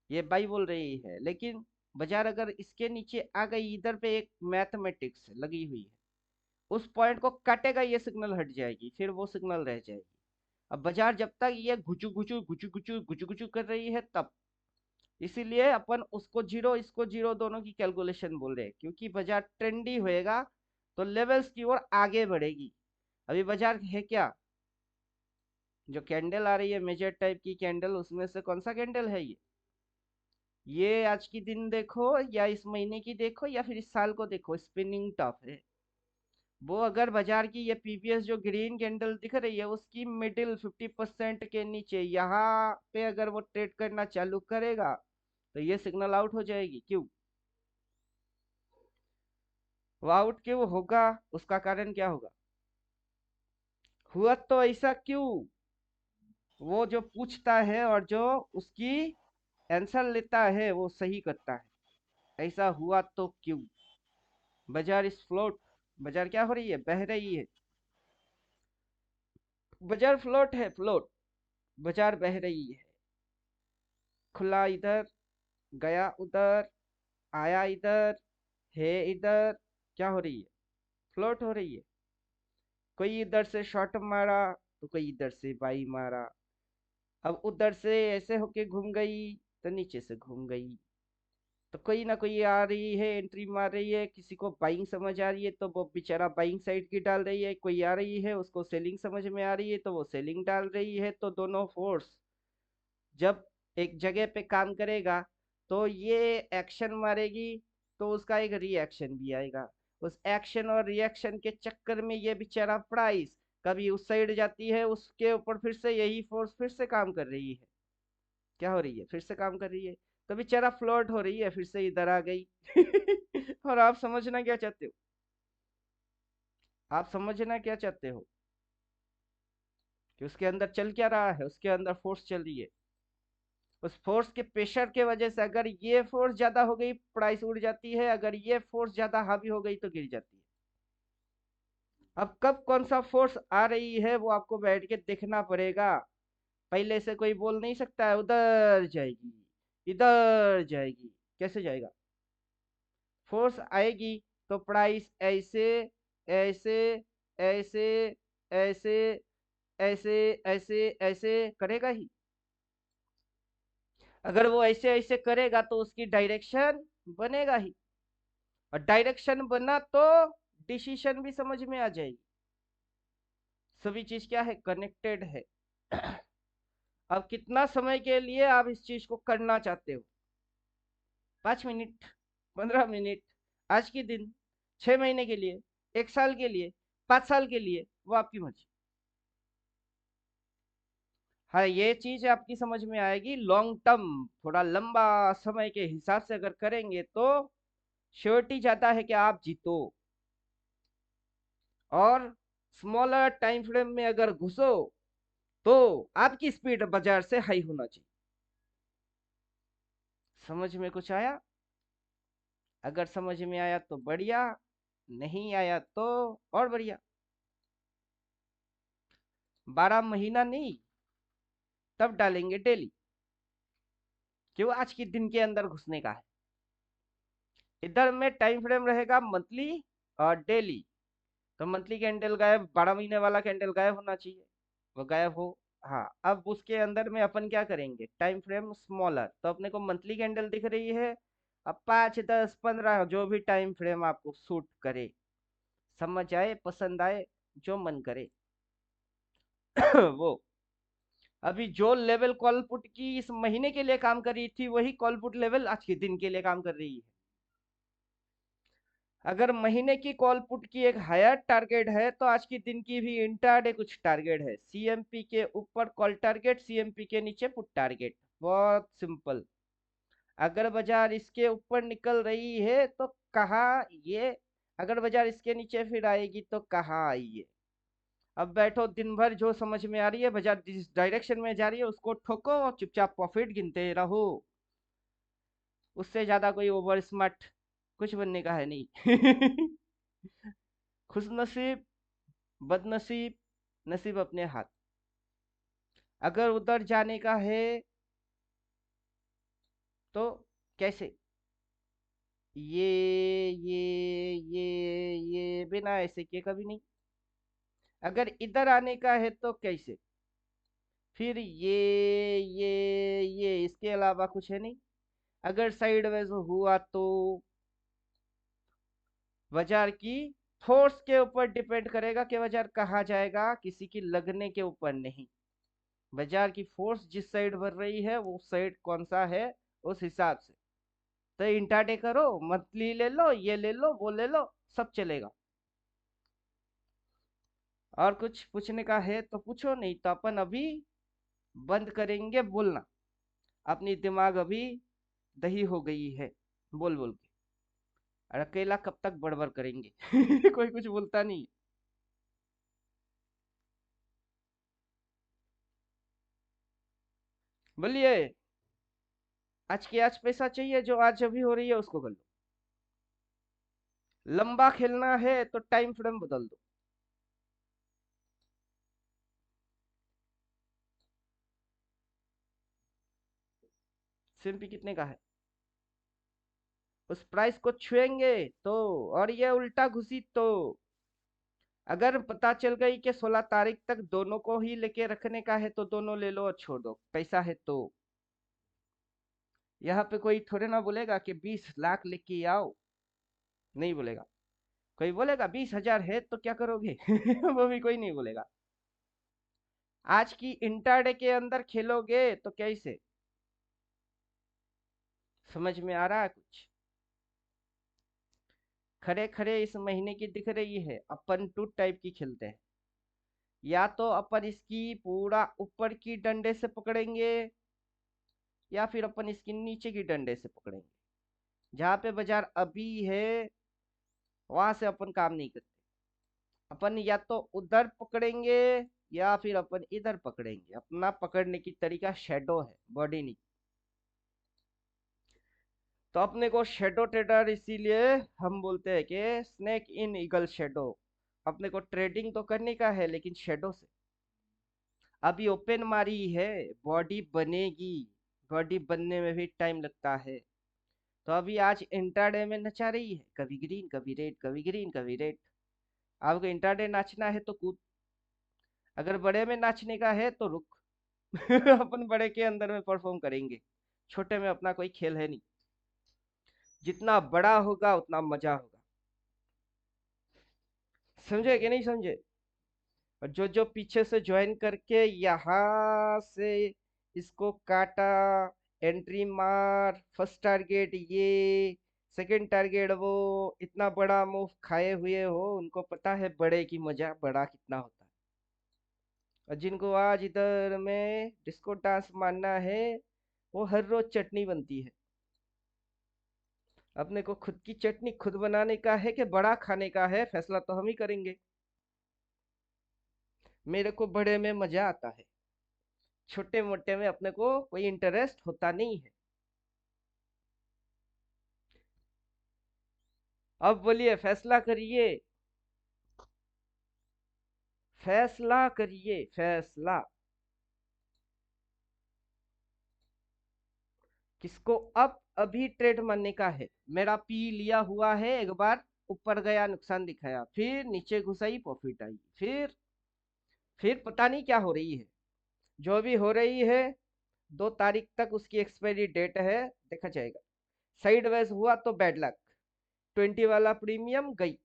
ये बाई बोल रही है, लेकिन बाजार अगर इसके नीचे आ गई, इधर पे एक मैथमेटिक्स लगी हुई है, उस पॉइंट को काटेगा, ये सिग्नल हट जाएगी, फिर वो सिग्नल रह जाएगी। अब बाजार जब तक ये गुचू गुचू गुचू गुचू गुचू गुचू कर रही है तब, इसीलिए अपन उसको जीरो इसको जीरो दोनों की कैलकुलेशन बोल रहे हैं, क्योंकि बाजार ट्रेंडी होएगा तो लेवल्स की ओर आगे बढ़ेगी। अभी बाजार है क्या, जो कैंडल आ रही है मेजर टाइप की कैंडल, उसमें से कौन सा कैंडल है ये आज की दिन देखो या इस महीने की देखो या फिर इस साल को देखो, स्पिनिंग टॉप है वो। अगर बाजार की ये पीवीएस जो ग्रीन कैंडल दिख रही है, उसकी मिडिल 50% के नीचे यहाँ पे अगर वो ट्रेड करना चालू करेगा तो ये सिग्नल आउट हो जाएगी। क्यों वो आउट क्यों होगा, उसका कारण क्या होगा, हुआ तो ऐसा क्यों, वो जो पूछता है और जो उसकी आंसर लेता है वो सही करता है, ऐसा हुआ तो क्यों। बाजार इस फ्लोट, बाजार क्या हो रही है, बह रही है, बाजार फ्लोट है, फ्लोट, बाजार बह रही है, खुला इधर, गया उधर, आया इधर, है इधर, क्या हो रही है, फ्लोट हो रही है। कोई इधर से शॉट मारा तो कोई इधर से बाई मारा, अब उधर से ऐसे होके घूम गई तो नीचे से घूम गई, तो कोई ना कोई आ रही है, एंट्री मार रही है, किसी को बाइंग समझ आ रही है तो वो बेचारा बाइंग साइड की डाल रही है, कोई आ रही है उसको सेलिंग समझ में आ रही है तो वो सेलिंग डाल रही है। तो दोनों फोर्स जब एक जगह पे काम करेगा तो ये एक्शन मारेगी तो उसका एक रिएक्शन भी आएगा, उस एक्शन और रिएक्शन के चक्कर में ये बेचारा प्राइस कभी उस साइड जाती है, उसके ऊपर फिर से यही फोर्स फिर से काम कर रही है, क्या हो रही है, फिर से काम कर रही है, तो बेचारा फ्लोट हो रही है, फिर से इधर आ गई और आप समझना क्या चाहते हो, आप समझना क्या चाहते हो कि उसके अंदर चल क्या रहा है, उसके अंदर फोर्स चल रही है, उस फोर्स के प्रेशर के वजह से अगर ये फोर्स ज्यादा हो गई प्राइस उड़ जाती है, अगर ये फोर्स ज्यादा हावी हो गई तो गिर जाती है। अब कब कौन सा फोर्स आ रही है वो आपको बैठ के देखना पड़ेगा, पहले से कोई बोल नहीं सकता है उधर जाएगी इधर जाएगी, कैसे जाएगा, फोर्स आएगी तो प्राइस ऐसे ऐसे ऐसे ऐसे ऐसे ऐसे ऐसे करेगा ही, अगर वो ऐसे ऐसे करेगा तो उसकी डायरेक्शन बनेगा ही, और डायरेक्शन बना तो डिसीजन भी समझ में आ जाएगी, सभी चीज क्या है, कनेक्टेड है अब कितना समय के लिए आप इस चीज को करना चाहते हो, 5 मिनट, 15 मिनट, आज के दिन, 6 महीने के लिए, 1 साल के लिए, 5 साल के लिए, वो आपकी मर्जी। हाँ ये चीज आपकी समझ में आएगी, लॉन्ग टर्म थोड़ा लंबा समय के हिसाब से अगर करेंगे तो श्योरिटी जाता है कि आप जीतो, और स्मॉलर टाइम फ्रेम में अगर घुसो तो आपकी स्पीड बाजार से हाई होना चाहिए। समझ में कुछ आया, अगर समझ में आया तो बढ़िया, नहीं आया तो और बढ़िया। 12 महीना नहीं, तब डालेंगे डेली, क्यों, आज के दिन के अंदर घुसने का है। इधर में टाइम फ्रेम रहेगा मंथली और डेली, तो मंथली कैंडल गायब, 12 महीने वाला कैंडल गायब होना चाहिए, वो गायब हो। हाँ अब उसके अंदर में अपन क्या करेंगे, टाइम फ्रेम स्मॉलर, तो अपने को मंथली कैंडल दिख रही है, अब 5, 10, 15 जो भी टाइम फ्रेम आपको सूट करे, समझ आए पसंद आए, जो मन करे वो। अभी जो लेवल कॉल पुट की इस महीने के लिए काम कर रही थी, वही कॉल पुट लेवल आज के दिन के लिए काम कर रही है। अगर महीने की कॉल पुट की एक हायर टारगेट है तो आज के दिन की भी इंट्राडे कुछ टारगेट है, सीएमपी के ऊपर कॉल टारगेट, सीएमपी के नीचे पुट टारगेट, बहुत सिंपल। अगर बाजार इसके ऊपर निकल रही है तो कहा ये, अगर बाजार इसके नीचे फिर आएगी तो कहा आई है, अब बैठो दिन भर, जो समझ में आ रही है बाजार जिस डायरेक्शन में जा रही है उसको ठोको और चुपचाप प्रॉफिट गिनते रहो। उससे ज्यादा कोई ओवर स्मार्ट कुछ बनने का है नहीं। खुश नसीब, बदनसीब, नसीब अपने हाथ। अगर उधर जाने का है तो कैसे? ये बिना ऐसे किए कभी नहीं। अगर इधर आने का है तो कैसे? फिर ये इसके अलावा कुछ है नहीं। अगर साइडवेज हुआ तो बाजार की फोर्स के ऊपर डिपेंड करेगा कि बाजार कहाँ जाएगा, किसी की लगने के ऊपर नहीं। बाजार की फोर्स जिस साइड बढ़ रही है वो साइड कौन सा है, उस हिसाब से। तो इंट्राडे करो, मंथली ले लो, ये ले लो, वो ले लो, सब चलेगा। और कुछ पूछने का है तो पूछो, नहीं तो अपन अभी बंद करेंगे बोलना। अपनी दिमाग अभी दही हो गई है बोल बोल के। और अकेला कब तक बड़बड़ करेंगे? कोई कुछ बोलता नहीं। बोलिए। आज की आज पैसा चाहिए, जो आज अभी हो रही है उसको कर लो। लंबा खेलना है तो टाइम फ्रेम बदल दो। सिंपी कितने का है? उस प्राइस को छुएंगे तो, और ये उल्टा घुसी तो। अगर पता चल गई कि 16 तारीख तक दोनों को ही लेके रखने का है तो दोनों ले लो और छोड़ दो, पैसा है तो। यहाँ पे कोई थोड़े ना बोलेगा कि 20 लाख लेके आओ, नहीं बोलेगा। कोई बोलेगा 20,000 है तो क्या करोगे? वो भी कोई नहीं बोलेगा। आज की इंटरडे के अंदर खेलोगे तो कैसे? समझ में आ रहा है कुछ? खड़े खड़े इस महीने की दिख रही है, अपन टू टाइप की खेलते हैं। या तो अपन इसकी पूरा ऊपर की डंडे से पकड़ेंगे, या फिर अपन इसकी नीचे की डंडे से पकड़ेंगे। जहां पे बाजार अभी है वहां से अपन काम नहीं करते। अपन या तो उधर पकड़ेंगे या फिर अपन इधर पकड़ेंगे। अपना पकड़ने की तरीका शेडो है, बॉडी नहीं। तो अपने को शेडो ट्रेडर इसीलिए हम बोलते हैं कि स्नेक इन ईगल शेडो। अपने को ट्रेडिंग तो करने का है लेकिन शेडो से। अभी ओपन मारी है, बॉडी बनेगी। बॉडी बनने में भी टाइम लगता है। तो अभी आज इंट्राडे में नचा रही है, कभी ग्रीन कभी रेड, कभी ग्रीन कभी रेड। आपको इंट्राडे नाचना है तो कूद। अगर बड़े में नाचने का है तो रुक। अपन बड़े के अंदर में परफॉर्म करेंगे। छोटे में अपना कोई खेल है नहीं। जितना बड़ा होगा उतना मजा होगा। समझे कि नहीं समझे? और जो जो पीछे से ज्वाइन करके यहाँ से इसको काटा, एंट्री मार, फर्स्ट टारगेट ये, सेकंड टारगेट वो, इतना बड़ा मूव खाए हुए हो, उनको पता है बड़े की मजा बड़ा कितना होता है। और जिनको आज इधर में डिस्को डांस मानना है, वो हर रोज चटनी बनती है। अपने को खुद की चटनी खुद बनाने का है कि बड़ा खाने का है, फैसला तो हम ही करेंगे। मेरे को बड़े में मजा आता है, छोटे मोटे में अपने को कोई इंटरेस्ट होता नहीं है। अब बोलिए, फैसला करिए। फैसला करिए, फैसला। किसको अब अभी ट्रेड मारने का है? मेरा पी लिया हुआ है, एक बार ऊपर गया नुकसान दिखाया, फिर नीचे घुसाई प्रॉफिट आई, फिर पता नहीं क्या हो रही है। जो भी हो रही है 2 तारीख तक उसकी एक्सपायरी डेट है, देखा जाएगा। साइडवेज हुआ तो बैड लक। 20 वाला प्रीमियम गई,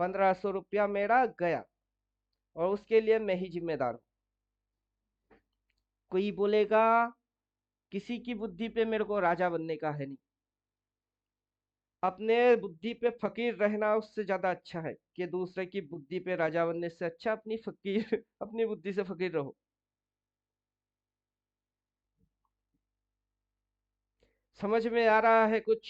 1500 रुपया मेरा गया, और उसके लिए मैं ही जिम्मेदार हूँ। कोई बोलेगा किसी की बुद्धि पे मेरे को राजा बनने का है नहीं। अपने बुद्धि पे फकीर रहना उससे ज्यादा अच्छा है कि दूसरे की बुद्धि पे राजा बनने से अच्छा अपनी फकीर अपनी बुद्धि से फकीर रहो। समझ में आ रहा है कुछ?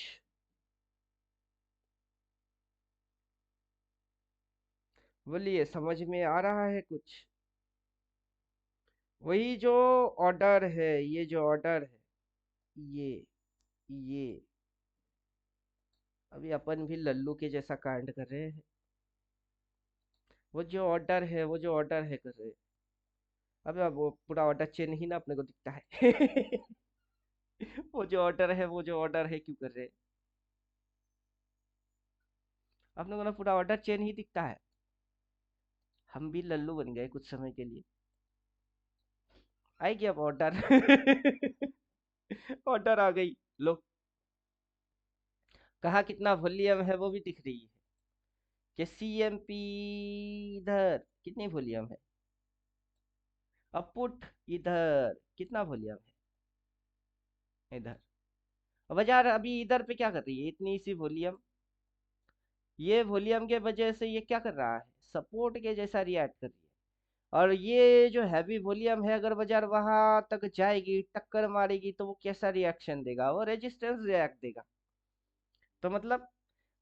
बोलिए, समझ में आ रहा है कुछ? वही जो ऑर्डर है, ये जो ऑर्डर है, ये अभी अपन भी लल्लू के जैसा कांड कर रहे हैं। वो जो ऑर्डर है, वो जो ऑर्डर है कर रहे हैं। अबे अब वो पूरा ऑर्डर चेन ही ना अपने को दिखता है। वो जो ऑर्डर है, वो जो ऑर्डर है क्यों कर रहे हैं? अपने को ना पूरा ऑर्डर चेन ही दिखता है। हम भी लल्लू बन गए कुछ समय के लिए। आएगी अब ऑर्डर। ऑर्डर आ गई। लो, कहाँ कितना वॉल्यूम है वो भी दिख रही है कि CMP इधर कितनी वॉल्यूम है, अब पुट इधर कितना वॉल्यूम है इधर। अब बाजार अभी इधर पे क्या कर रही है, इतनी सी वॉल्यूम। ये वॉल्यूम के वजह से ये क्या कर रहा है, सपोर्ट के जैसा रिएक्ट कर रही है। और ये जो हैवी वॉल्यूम है, अगर बाजार वहां तक जाएगी, टक्कर मारेगी, तो वो कैसा रिएक्शन देगा, वो रेजिस्टेंस रिएक्ट देगा। तो मतलब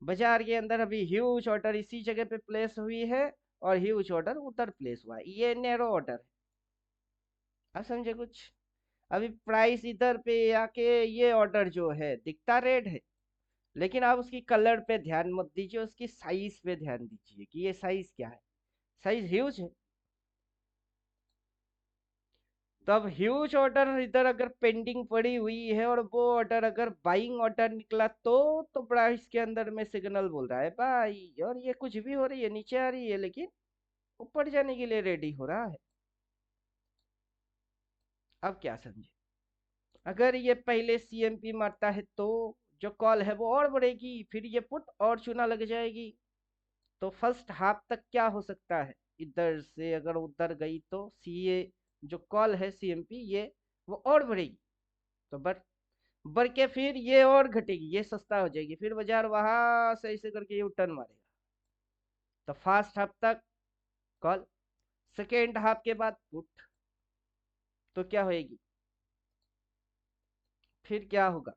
बाजार के अंदर अभी ह्यूज ऑर्डर इसी जगह पे प्लेस हुई है, और ह्यूज ऑर्डर उधर प्लेस हुआ है, ये नैरो ऑर्डर है। आप समझे कुछ? अभी प्राइस इधर पे आके ये ऑर्डर जो है दिखता रेड है, लेकिन आप उसकी कलर पे ध्यान मत दीजिए, उसकी साइज पे ध्यान दीजिए कि ये साइज क्या है। साइज ह्यूज है। तो अब ह्यूज ऑर्डर इधर अगर पेंडिंग पड़ी हुई है, और वो ऑर्डर अगर बाइंग ऑर्डर निकला, तो प्राइस के अंदर में सिग्नल बोल रहा है भाई, और ये कुछ भी हो रही है, नीचे आ रही है, लेकिन ऊपर जाने के लिए रेडी हो रहा है। अब क्या समझे? अगर ये पहले CMP मारता है तो जो कॉल है वो और बढ़ेगी, फिर ये पुट और चूना लग जाएगी। तो फर्स्ट हाफ तक क्या हो सकता है, इधर से अगर उधर गई तो CA जो कॉल है CMP, ये वो और बढ़ेगी। तो बढ़ के फिर ये और घटेगी, ये सस्ता हो जाएगी, फिर बाजार वहां से ऐसे करके ये टर्न मारेगा। तो फर्स्ट हाफ तक कॉल, सेकेंड हाफ के बाद पुट। तो क्या होएगी, फिर क्या होगा?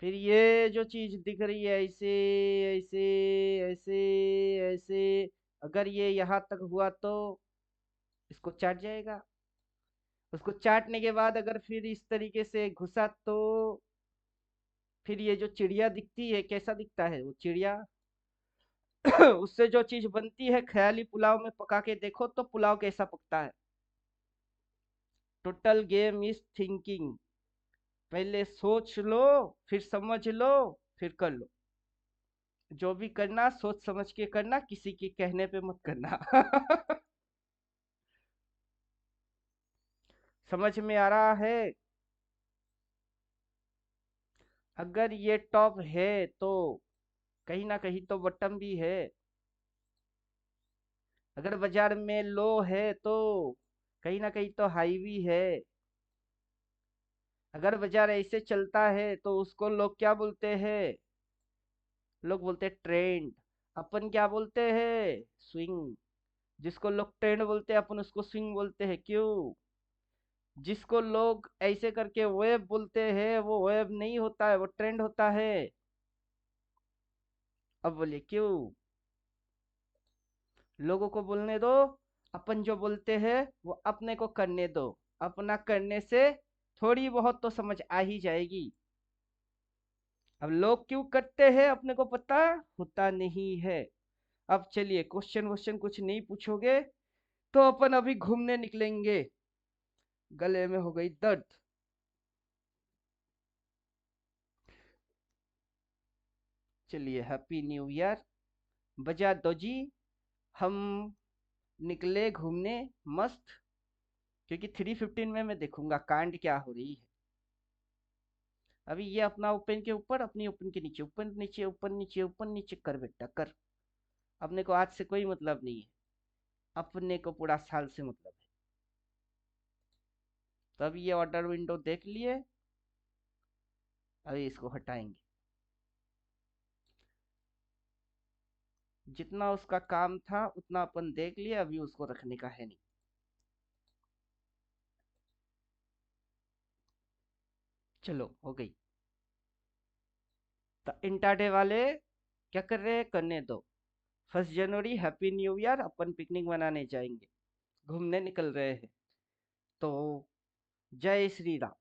फिर ये जो चीज दिख रही है ऐसे ऐसे ऐसे ऐसे, अगर ये यहाँ तक हुआ तो इसको चाट जाएगा। उसको चाटने के बाद अगर फिर इस तरीके से घुसा, तो फिर ये जो चिड़िया दिखती है, कैसा दिखता है वो चिड़िया? उससे जो चीज बनती है, ख्याली पुलाव में पका के देखो तो पुलाव कैसा पकता है। Total game is thinking. पहले सोच लो, फिर समझ लो, फिर कर लो। जो भी करना सोच समझ के करना, किसी के कहने पे मत करना। समझ में आ रहा है? अगर ये टॉप है तो कहीं ना कहीं तो बॉटम भी है। अगर बाजार में लो है तो कहीं ना कहीं तो हाई भी है। अगर बाजार ऐसे चलता है तो उसको लोग क्या बोलते हैं? लोग बोलते हैं ट्रेंड। अपन क्या बोलते हैं? स्विंग। जिसको लोग ट्रेंड बोलते हैं, अपन उसको स्विंग बोलते हैं। क्यों? जिसको लोग ऐसे करके वेब बोलते हैं, वो वेब नहीं होता है, वो ट्रेंड होता है। अब बोलिए क्यों? लोगों को बोलने दो, अपन जो बोलते हैं वो अपने को करने दो। अपना करने से थोड़ी बहुत तो समझ आ ही जाएगी। अब लोग क्यों करते हैं अपने को पता होता नहीं है। अब चलिए, क्वेश्चन वोश्चन कुछ नहीं पूछोगे तो अपन अभी घूमने निकलेंगे। गले में हो गई दर्द। चलिए, हैप्पी न्यू ईयर बजा दो जी। हम निकले घूमने मस्त, क्योंकि 3:15 में मैं देखूंगा कांड क्या हो रही है। अभी ये अपना ओपन के ऊपर, अपनी ओपन के नीचे, ऊपर नीचे ऊपर नीचे ऊपर नीचे कर बेटा कर। अपने को आज से कोई मतलब नहीं है, अपने को पूरा साल से मतलब है। तो अभी ये ऑर्डर विंडो देख लिए, अभी इसको हटाएंगे। जितना उसका काम था उतना अपन देख लिए, अभी उसको रखने का है नहीं। चलो, हो गई। तो इंटाडे वाले क्या कर रहे हैं, करने दो। 1 जनवरी हैप्पी न्यू ईयर, अपन पिकनिक मनाने जाएंगे, घूमने निकल रहे हैं। तो जय श्री राम।